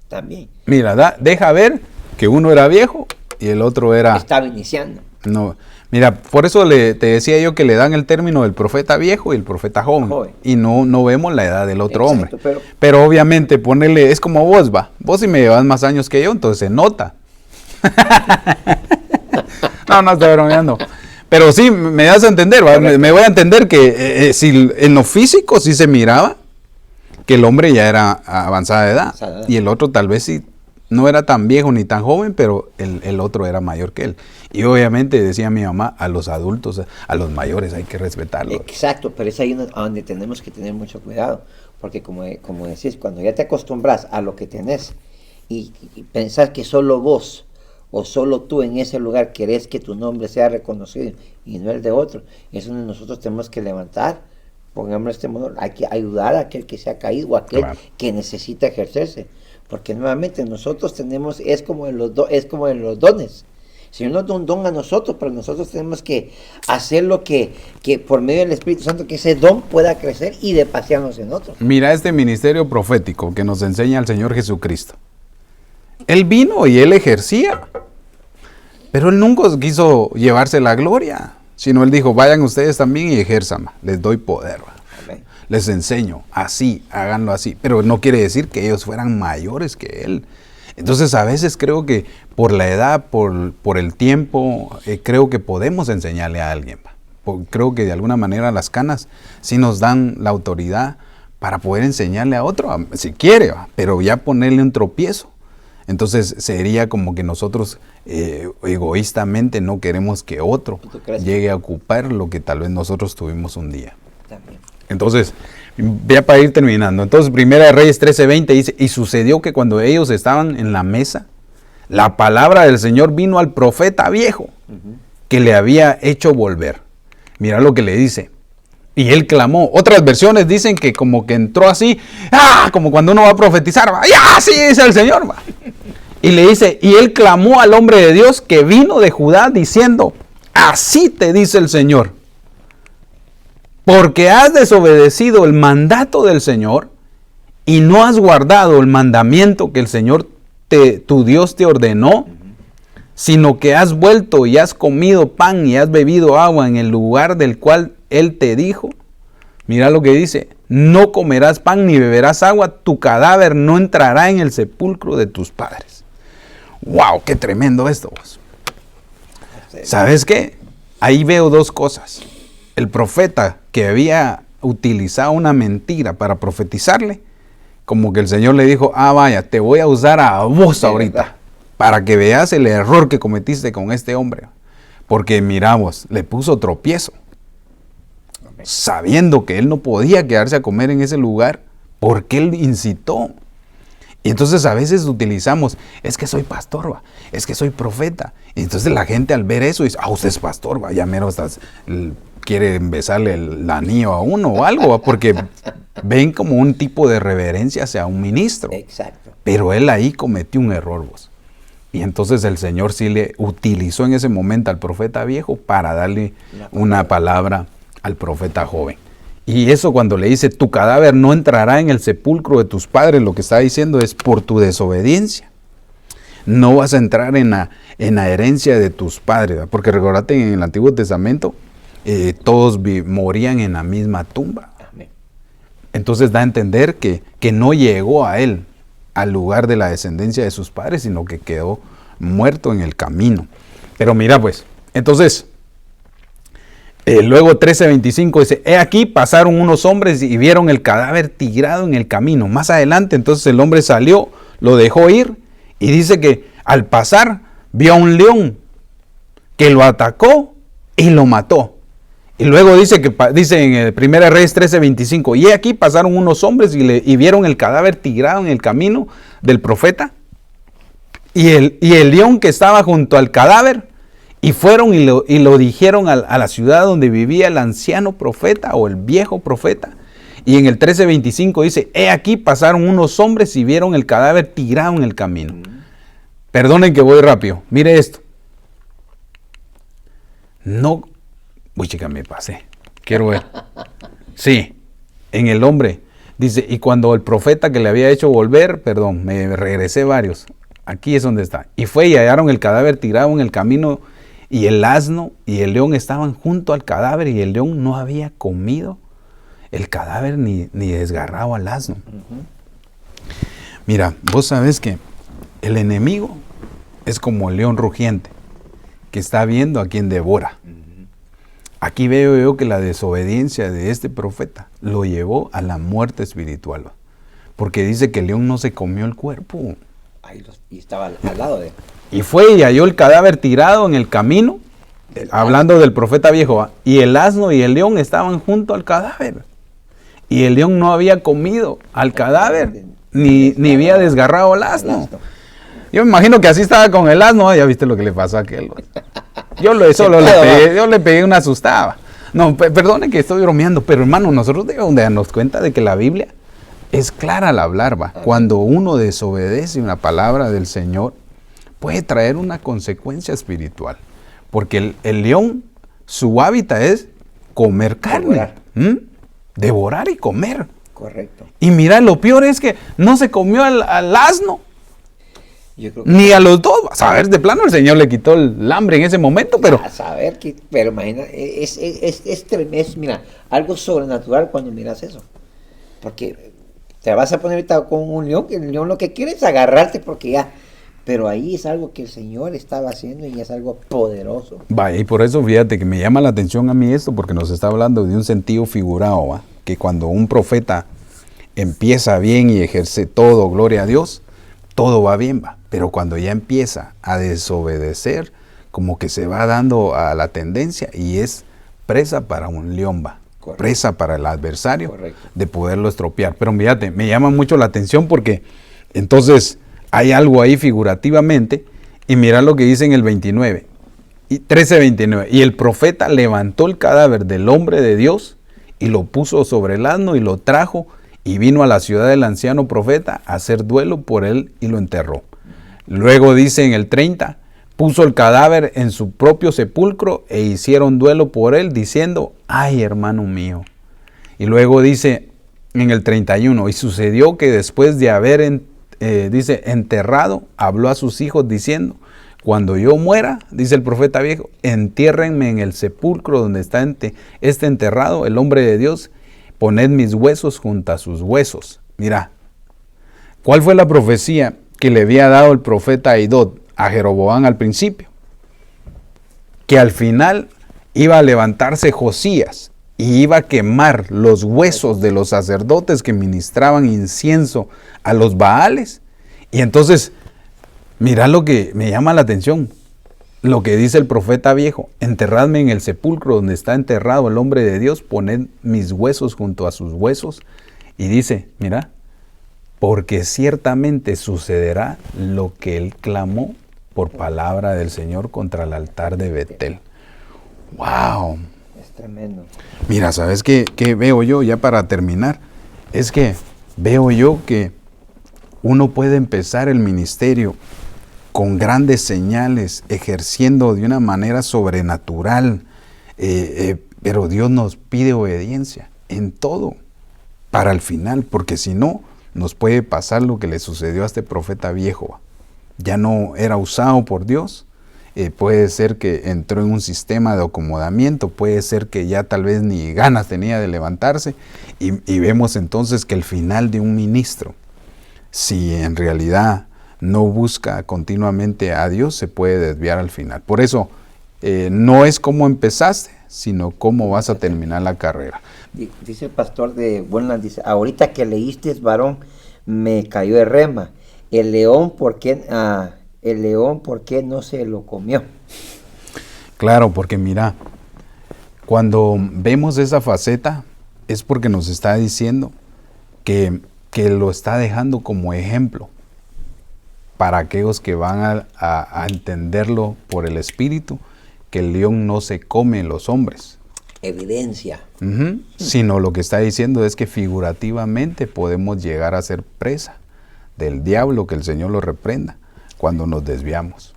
también. Mira, deja ver que uno era viejo y el otro estaba iniciando. No, mira, por eso te decía yo que le dan el término del profeta viejo y el profeta joven. Y no vemos la edad del otro hombre. Pero obviamente ponerle, es como vos, vos si me llevas más años que yo, entonces se nota. No estoy bromeando. Pero sí, me das a entender, me voy a entender que si en lo físico sí se miraba que el hombre ya era avanzada de edad. Y el otro tal vez sí no era tan viejo ni tan joven, pero el otro era mayor que él. Y obviamente, decía mi mamá, a los adultos, a los mayores hay que respetarlos. Exacto, pero es ahí donde tenemos que tener mucho cuidado. Porque como decís, cuando ya te acostumbras a lo que tenés y pensar que solo vos o solo tú en ese lugar querés que tu nombre sea reconocido y no el de otro, es donde nosotros tenemos que levantar, pongamos de este modo, hay que ayudar a aquel que se ha caído o a aquel que necesita ejercerse, porque nuevamente nosotros tenemos, es como en los dones. El Señor nos da un don a nosotros, pero nosotros tenemos que hacer lo que por medio del Espíritu Santo, que ese don pueda crecer y de pasearnos en otros. Mira este ministerio profético que nos enseña el Señor Jesucristo. Él vino y él ejercía, pero él nunca quiso llevarse la gloria, sino él dijo, vayan ustedes también y ejérzan, les doy poder, les enseño, así, háganlo así, pero no quiere decir que ellos fueran mayores que él. Entonces a veces creo que por la edad, por el tiempo, creo que podemos enseñarle a alguien. Creo que de alguna manera las canas sí nos dan la autoridad para poder enseñarle a otro, si quiere, pero ya ponerle un tropiezo. Entonces sería como que nosotros egoístamente no queremos que otro llegue a ocupar lo que tal vez nosotros tuvimos un día. También. Entonces, ya para ir terminando. Entonces, 1 Reyes 13:20 dice, y sucedió que cuando ellos estaban en la mesa, la palabra del Señor vino al profeta viejo, que le había hecho volver. Mira lo que le dice. Y él clamó. Otras versiones dicen que como que entró así, como cuando uno va a profetizar, así dice el Señor. Y le dice, y él clamó al hombre de Dios que vino de Judá diciendo, así te dice el Señor, porque has desobedecido el mandato del Señor y no has guardado el mandamiento que el Señor tu Dios te ordenó, sino que has vuelto y has comido pan y has bebido agua en el lugar del cual Él te dijo. Mira lo que dice, no comerás pan ni beberás agua, tu cadáver no entrará en el sepulcro de tus padres. ¡Wow! ¡Qué tremendo esto! ¿Sabes qué? Ahí veo dos cosas. El profeta que había utilizado una mentira para profetizarle, como que el Señor le dijo, vaya, te voy a usar a vos ahorita, para que veas el error que cometiste con este hombre. Porque miramos, le puso tropiezo, sabiendo que él no podía quedarse a comer en ese lugar, porque él incitó. Y entonces a veces utilizamos, es que soy pastor, es que soy profeta. Y entonces la gente al ver eso dice, usted es pastor, ya mero quiere besarle el anillo a uno o algo, porque ven como un tipo de reverencia hacia un ministro. Exacto. Pero él ahí cometió un error, Y entonces el Señor sí le utilizó en ese momento al profeta viejo para darle una palabra al profeta joven. Y eso cuando le dice, tu cadáver no entrará en el sepulcro de tus padres, lo que está diciendo es por tu desobediencia. No vas a entrar en la herencia de tus padres, ¿verdad? Porque recordate, en el Antiguo Testamento todos morían en la misma tumba. Amén. Entonces da a entender que no llegó a él, al lugar de la descendencia de sus padres, sino que quedó muerto en el camino. Pero mira pues, entonces, luego 13:25 dice, he aquí pasaron unos hombres y vieron el cadáver tirado en el camino. Más adelante, entonces el hombre salió, lo dejó ir, y dice que al pasar vio a un león que lo atacó y lo mató. Y luego dice en el 1 Reyes 13:25, y aquí pasaron unos hombres y vieron el cadáver tirado en el camino del profeta y el león que estaba junto al cadáver, y fueron y lo dijeron a la ciudad donde vivía el anciano profeta o el viejo profeta. Y en el 13:25 dice, he aquí pasaron unos hombres y vieron el cadáver tirado en el camino. Perdonen que voy rápido, mire esto. No... Uy, chica, me pasé. Quiero ver. Sí, en el hombre. Dice, y cuando el profeta que le había hecho volver, me regresé varios. Aquí es donde está. Y fue y hallaron el cadáver tirado en el camino, y el asno y el león estaban junto al cadáver, y el león no había comido el cadáver ni desgarrado al asno. Mira, vos sabés que el enemigo es como el león rugiente, que está viendo a quien devora. Aquí veo yo que la desobediencia de este profeta lo llevó a la muerte espiritual, porque dice que el león no se comió el cuerpo. Y estaba al lado de él. Y fue y halló el cadáver tirado en el camino, hablando del profeta viejo, ¿va? Y el asno y el león estaban junto al cadáver. Y el león no había comido al cadáver, ni había desgarrado al asno. Yo me imagino que así estaba con el asno. Ya viste lo que le pasó a aquel. Yo le pegué una asustada. No, perdone que estoy bromeando, pero hermano, nosotros debemos darnos cuenta de que la Biblia es clara al hablar, ¿va? Cuando uno desobedece una palabra del Señor, puede traer una consecuencia espiritual. Porque el león, su hábitat es comer carne. Devorar y comer. Correcto. Y mira, lo peor es que no se comió al asno. Yo creo que ni a los dos. A saber, de plano el Señor le quitó el hambre en ese momento, pero... A saber, pero imagina, es mira, algo sobrenatural cuando miras eso. Porque te vas a poner ahorita con un león, que el león lo que quiere es agarrarte porque ya... Pero ahí es algo que el Señor estaba haciendo y es algo poderoso. Vaya, y por eso fíjate que me llama la atención a mí esto, porque nos está hablando de un sentido figurado, ¿va? Que cuando un profeta empieza bien y ejerce todo, gloria a Dios, todo va bien, va. Pero cuando ya empieza a desobedecer, como que se va dando a la tendencia y es presa para un león, va. Correcto. Presa para el adversario. Correcto. De poderlo estropear. Pero fíjate, me llama mucho la atención porque entonces hay algo ahí figurativamente, y mira lo que dice en el 29, y 13:29, y el profeta levantó el cadáver del hombre de Dios y lo puso sobre el asno y lo trajo y vino a la ciudad del anciano profeta a hacer duelo por él y lo enterró. Luego dice en el 30, puso el cadáver en su propio sepulcro e hicieron duelo por él diciendo, ay hermano mío. Y luego dice en el 31, y sucedió que después de haber enterrado, habló a sus hijos diciendo, cuando yo muera, dice el profeta viejo, entiérrenme en el sepulcro donde está este enterrado el hombre de Dios, poned mis huesos junto a sus huesos. Mira, ¿cuál fue la profecía que le había dado el profeta Idod a Jeroboam al principio? Que al final iba a levantarse Josías y iba a quemar los huesos de los sacerdotes que ministraban incienso a los Baales. Y entonces, mira lo que me llama la atención, lo que dice el profeta viejo, enterradme en el sepulcro donde está enterrado el hombre de Dios, poned mis huesos junto a sus huesos. Y dice, mira, porque ciertamente sucederá lo que él clamó por palabra del Señor contra el altar de Betel. ¡Wow! Es tremendo. Mira, ¿sabes qué veo yo ya para terminar? Es que veo yo que uno puede empezar el ministerio con grandes señales, ejerciendo de una manera sobrenatural. Pero Dios nos pide obediencia en todo para el final, porque si no, nos puede pasar lo que le sucedió a este profeta viejo. Ya no era usado por Dios, puede ser que entró en un sistema de acomodamiento, puede ser que ya tal vez ni ganas tenía de levantarse, y vemos entonces que el final de un ministro, si en realidad no busca continuamente a Dios, se puede desviar al final. Por eso, no es cómo empezaste, sino cómo vas a terminar la carrera. Dice el pastor de Buenland, dice, ahorita que leíste, varón, me cayó el rema. El león, ¿por qué no se lo comió? Claro, porque mira, cuando vemos esa faceta, es porque nos está diciendo que lo está dejando como ejemplo para aquellos que van a entenderlo por el Espíritu, que el león no se come en los hombres. Evidencia. Sino lo que está diciendo es que figurativamente podemos llegar a ser presa del diablo, que el Señor lo reprenda cuando nos desviamos.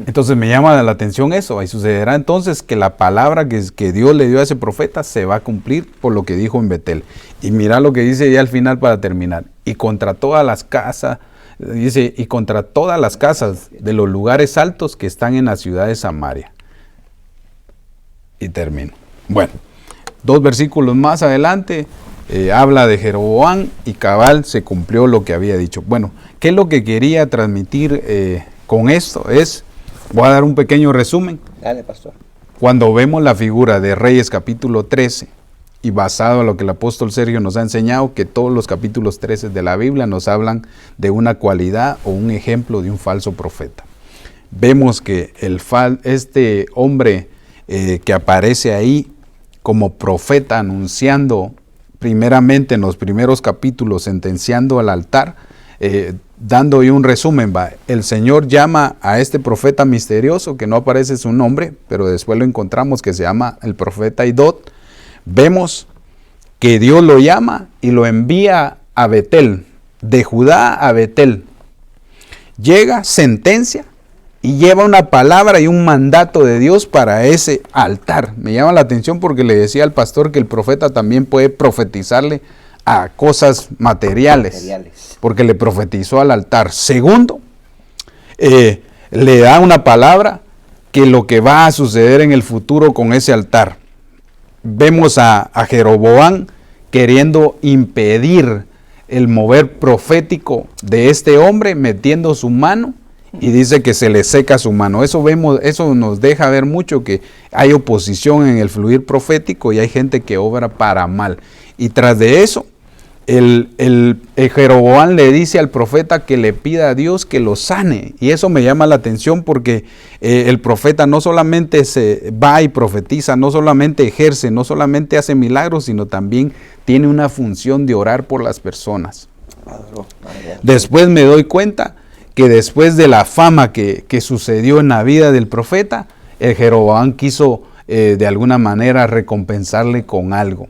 Entonces me llama la atención eso, y sucederá entonces que la palabra que Dios le dio a ese profeta se va a cumplir por lo que dijo en Betel. Y mira lo que dice ya al final para terminar. Y contra todas las casas, dice, y contra todas las casas de los lugares altos que están en la ciudad de Samaria. Y termino. Bueno, 2 versículos más adelante, habla de Jeroboam y cabal se cumplió lo que había dicho. Bueno, ¿qué es lo que quería transmitir con esto? Voy a dar un pequeño resumen. Dale, pastor. Cuando vemos la figura de Reyes capítulo 13, y basado en lo que el apóstol Sergio nos ha enseñado, que todos los capítulos 13 de la Biblia nos hablan de una cualidad o un ejemplo de un falso profeta. Vemos que este hombre que aparece ahí como profeta anunciando primeramente en los primeros capítulos, sentenciando al altar, dando hoy un resumen, el Señor llama a este profeta misterioso, que no aparece su nombre, pero después lo encontramos que se llama el profeta Idot. Vemos que Dios lo llama y lo envía a Betel, de Judá a Betel. Llega, sentencia y lleva una palabra y un mandato de Dios para ese altar. Me llama la atención porque le decía al pastor que el profeta también puede profetizarle a cosas materiales. Porque le profetizó al altar. Segundo, le da una palabra que lo que va a suceder en el futuro con ese altar. Vemos a Jeroboam queriendo impedir el mover profético de este hombre, metiendo su mano, y dice que se le seca su mano. Eso nos deja ver mucho que hay oposición en el fluir profético y hay gente que obra para mal. Y tras de eso, el Jeroboam le dice al profeta que le pida a Dios que lo sane. Y eso me llama la atención porque el profeta no solamente se va y profetiza, no solamente ejerce, no solamente hace milagros, sino también tiene una función de orar por las personas. Después me doy cuenta que después de la fama que sucedió en la vida del profeta, el Jeroboam quiso de alguna manera recompensarle con algo.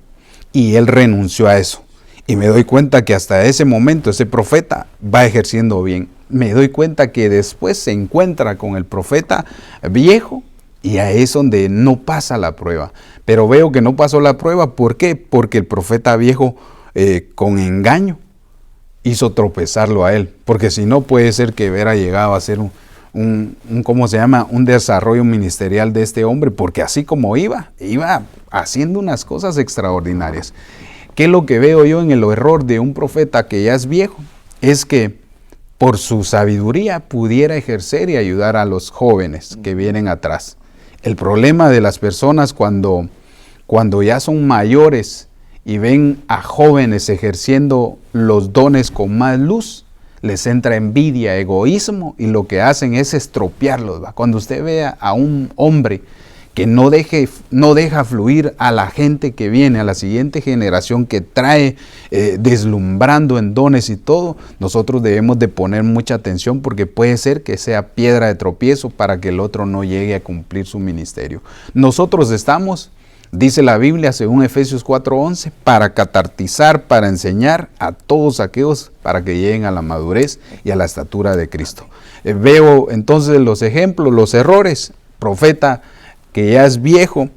Y él renunció a eso. Y me doy cuenta que hasta ese momento ese profeta va ejerciendo bien. Me doy cuenta que después se encuentra con el profeta viejo y ahí es donde no pasa la prueba. Pero veo que no pasó la prueba. ¿Por qué? Porque el profeta viejo con engaño hizo tropezarlo a él. Porque si no puede ser que hubiera llegado a ser un desarrollo ministerial de este hombre. Porque así como iba haciendo unas cosas extraordinarias. ¿Qué es lo que veo yo en el error de un profeta que ya es viejo? Es que por su sabiduría pudiera ejercer y ayudar a los jóvenes que vienen atrás. El problema de las personas cuando ya son mayores y ven a jóvenes ejerciendo los dones con más luz, les entra envidia, egoísmo y lo que hacen es estropearlos. Cuando usted vea a un hombre que no deja fluir a la gente que viene, a la siguiente generación que trae deslumbrando en dones y todo, nosotros debemos de poner mucha atención porque puede ser que sea piedra de tropiezo para que el otro no llegue a cumplir su ministerio. Nosotros estamos, dice la Biblia, según Efesios 4:11, para catartizar, para enseñar a todos aquellos para que lleguen a la madurez y a la estatura de Cristo. Veo entonces los ejemplos, los errores. Profeta que ya es viejo,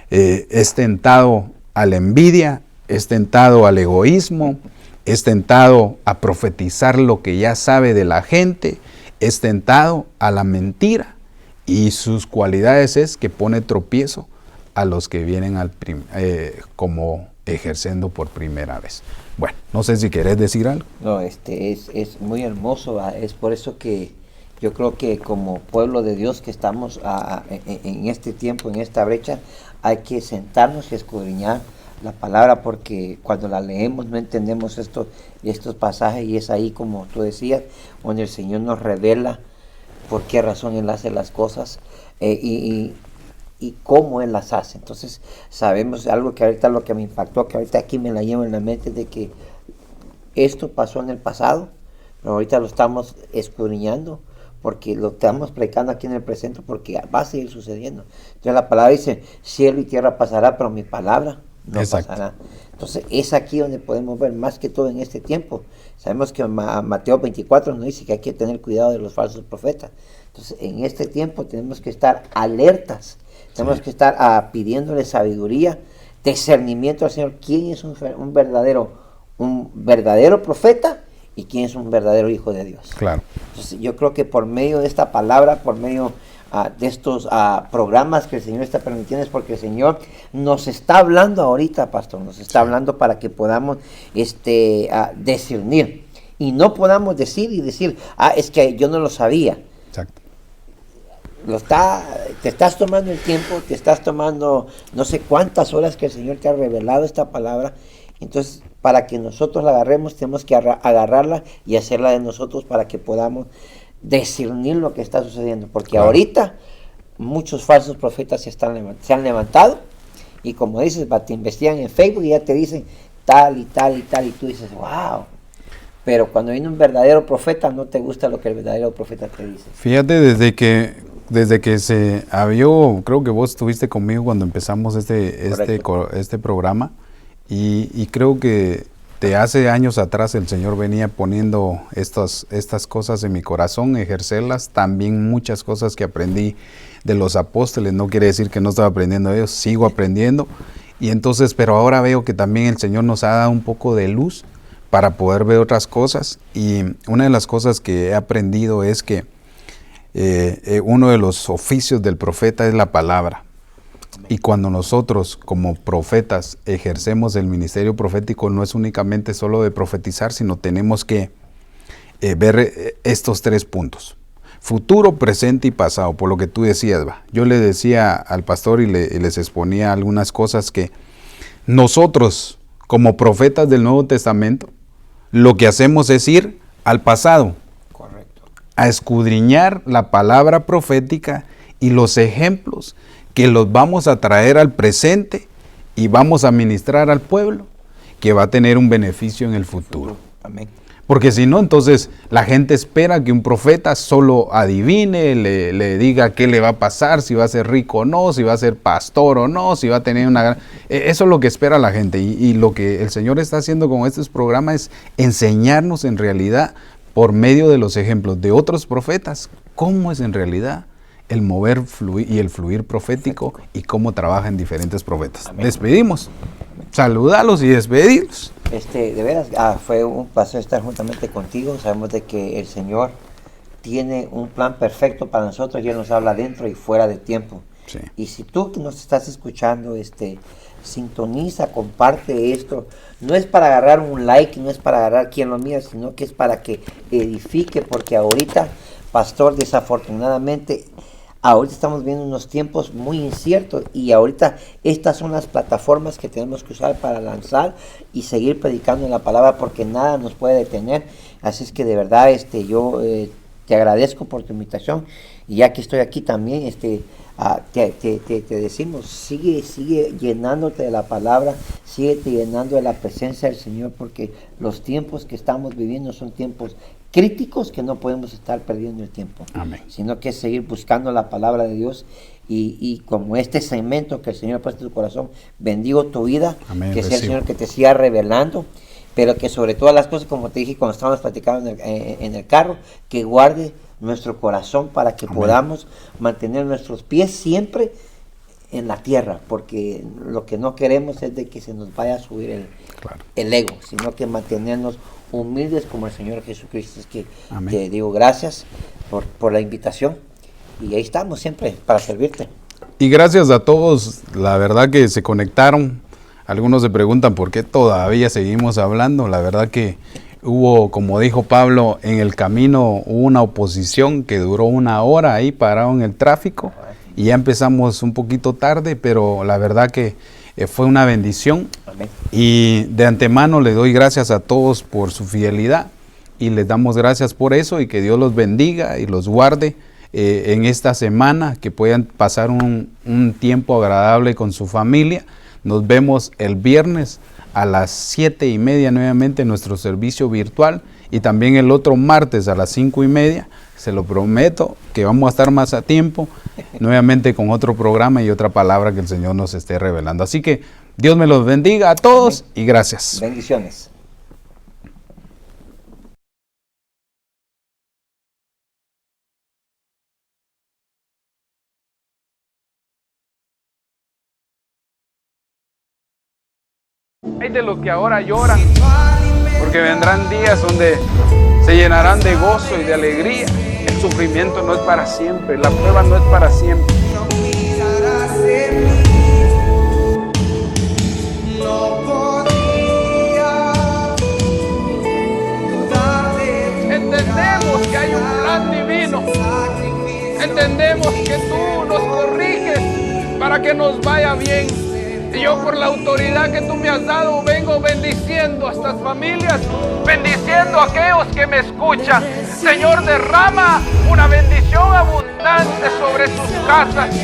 es tentado a la envidia, es tentado al egoísmo, es tentado a profetizar lo que ya sabe de la gente, es tentado a la mentira, y sus cualidades es que pone tropiezo a los que vienen como ejerciendo por primera vez. Bueno, no sé si querés decir algo. No, es muy hermoso, ¿va? Es por eso que yo creo que como pueblo de Dios que estamos en este tiempo, en esta brecha, hay que sentarnos y escudriñar la palabra, porque cuando la leemos no entendemos estos pasajes, y es ahí, como tú decías, donde el Señor nos revela por qué razón Él hace las cosas y cómo Él las hace. Entonces sabemos algo que ahorita, lo que me impactó, que ahorita aquí me la llevo en la mente, de que esto pasó en el pasado, pero ahorita lo estamos escudriñando, porque lo estamos predicando aquí en el presente, porque va a seguir sucediendo. Entonces la palabra dice, cielo y tierra pasará, pero mi palabra no pasará. Entonces es aquí donde podemos ver más que todo en este tiempo. Sabemos que Mateo 24 nos dice que hay que tener cuidado de los falsos profetas. Entonces en este tiempo tenemos que estar alertas, tenemos que estar pidiéndole sabiduría, discernimiento al Señor, quién es un verdadero profeta y quién es un verdadero hijo de Dios. Claro. Entonces yo creo que por medio de esta palabra, por medio de estos programas que el Señor está permitiendo, es porque el Señor nos está hablando ahorita, pastor, nos está hablando para que podamos discernir y no podamos decir es que yo no lo sabía. Exacto. Te estás tomando el tiempo, te estás tomando no sé cuántas horas que el Señor te ha revelado esta palabra. Entonces, para que nosotros la agarremos, tenemos que agarrarla y hacerla de nosotros, para que podamos discernir lo que está sucediendo. Porque ahorita muchos falsos profetas se han levantado, y como dices, te investigan en Facebook y ya te dicen tal y tal y tal, y tú dices, wow. Pero cuando viene un verdadero profeta, no te gusta lo que el verdadero profeta te dice. Fíjate, desde que se abrió, creo que vos estuviste conmigo cuando empezamos este programa, y creo que de hace años atrás el Señor venía poniendo estas cosas en mi corazón, ejercerlas. También muchas cosas que aprendí de los apóstoles, no quiere decir que no estaba aprendiendo de ellos, sigo aprendiendo. Y entonces, pero ahora veo que también el Señor nos ha dado un poco de luz para poder ver otras cosas. Y una de las cosas que he aprendido es que uno de los oficios del profeta es la palabra. Y cuando nosotros como profetas ejercemos el ministerio profético, no es únicamente solo de profetizar, sino tenemos que ver estos 3 puntos: futuro, presente y pasado. Por lo que tú decías, yo le decía al pastor y les exponía algunas cosas, que nosotros como profetas del Nuevo Testamento lo que hacemos es ir al pasado. Correcto. A escudriñar la palabra profética y los ejemplos que los vamos a traer al presente y vamos a ministrar al pueblo, que va a tener un beneficio en el futuro. Amén. Porque si no, entonces la gente espera que un profeta solo adivine, le diga qué le va a pasar, si va a ser rico o no, si va a ser pastor o no, si va a tener una gran... Eso es lo que espera la gente, y lo que el Señor está haciendo con estos programas es enseñarnos en realidad, por medio de los ejemplos de otros profetas, cómo es en realidad el mover y el fluir profético y cómo trabajan diferentes profetas. Amén. Despedimos, saludarlos y despedirlos. De veras, fue un placer estar juntamente contigo. Sabemos de que el Señor tiene un plan perfecto para nosotros, y Él nos habla dentro y fuera de tiempo. Sí. Y si tú que nos estás escuchando, sintoniza, comparte esto. No es para agarrar un like, no es para agarrar quien lo mira, sino que es para que edifique, porque ahorita, pastor, desafortunadamente, ahorita estamos viendo unos tiempos muy inciertos, y ahorita estas son las plataformas que tenemos que usar para lanzar y seguir predicando la palabra, porque nada nos puede detener. Así es que de verdad yo te agradezco por tu invitación, y ya que estoy aquí también te decimos, sigue llenándote de la palabra, sigue llenando de la presencia del Señor, porque los tiempos que estamos viviendo son tiempos críticos, que no podemos estar perdiendo el tiempo. Amén. Sino que seguir buscando la palabra de Dios, y como este segmento que el Señor ha puesto en tu corazón, bendigo tu vida. Amén. Que sea el Señor que te siga revelando, pero que sobre todas las cosas, como te dije cuando estábamos platicando en el carro, que guarde nuestro corazón para que podamos mantener nuestros pies siempre en la tierra, porque lo que no queremos es de que se nos vaya a subir el ego, sino que mantenernos humildes como el Señor Jesucristo. Es que te digo gracias por la invitación, y ahí estamos siempre para servirte. Y gracias a todos, la verdad que se conectaron. Algunos se preguntan por qué todavía seguimos hablando. La verdad que hubo, como dijo Pablo, en el camino hubo una oposición que duró 1 hora ahí parado en el tráfico, y ya empezamos un poquito tarde, pero la verdad que fue una bendición. Amén. Y de antemano le doy gracias a todos por su fidelidad, y les damos gracias por eso, y que Dios los bendiga y los guarde en esta semana, que puedan pasar un tiempo agradable con su familia. Nos vemos el viernes a las 7:30 nuevamente en nuestro servicio virtual, y también el otro martes a las 5:30. Se lo prometo que vamos a estar más a tiempo, nuevamente con otro programa y otra palabra que el Señor nos esté revelando. Así que Dios me los bendiga a todos. Amén. Y gracias. Bendiciones. Hay de los que ahora lloran, porque vendrán días donde se llenarán de gozo y de alegría. El sufrimiento no es para siempre, la prueba no es para siempre. Entendemos que hay un plan divino. Entendemos que tú nos corriges para que nos vaya bien. Y yo, por la autoridad que tú me has dado, vengo bendiciendo a estas familias, bendiciendo a aquellos que me escuchan. Señor, derrama una bendición abundante sobre sus casas.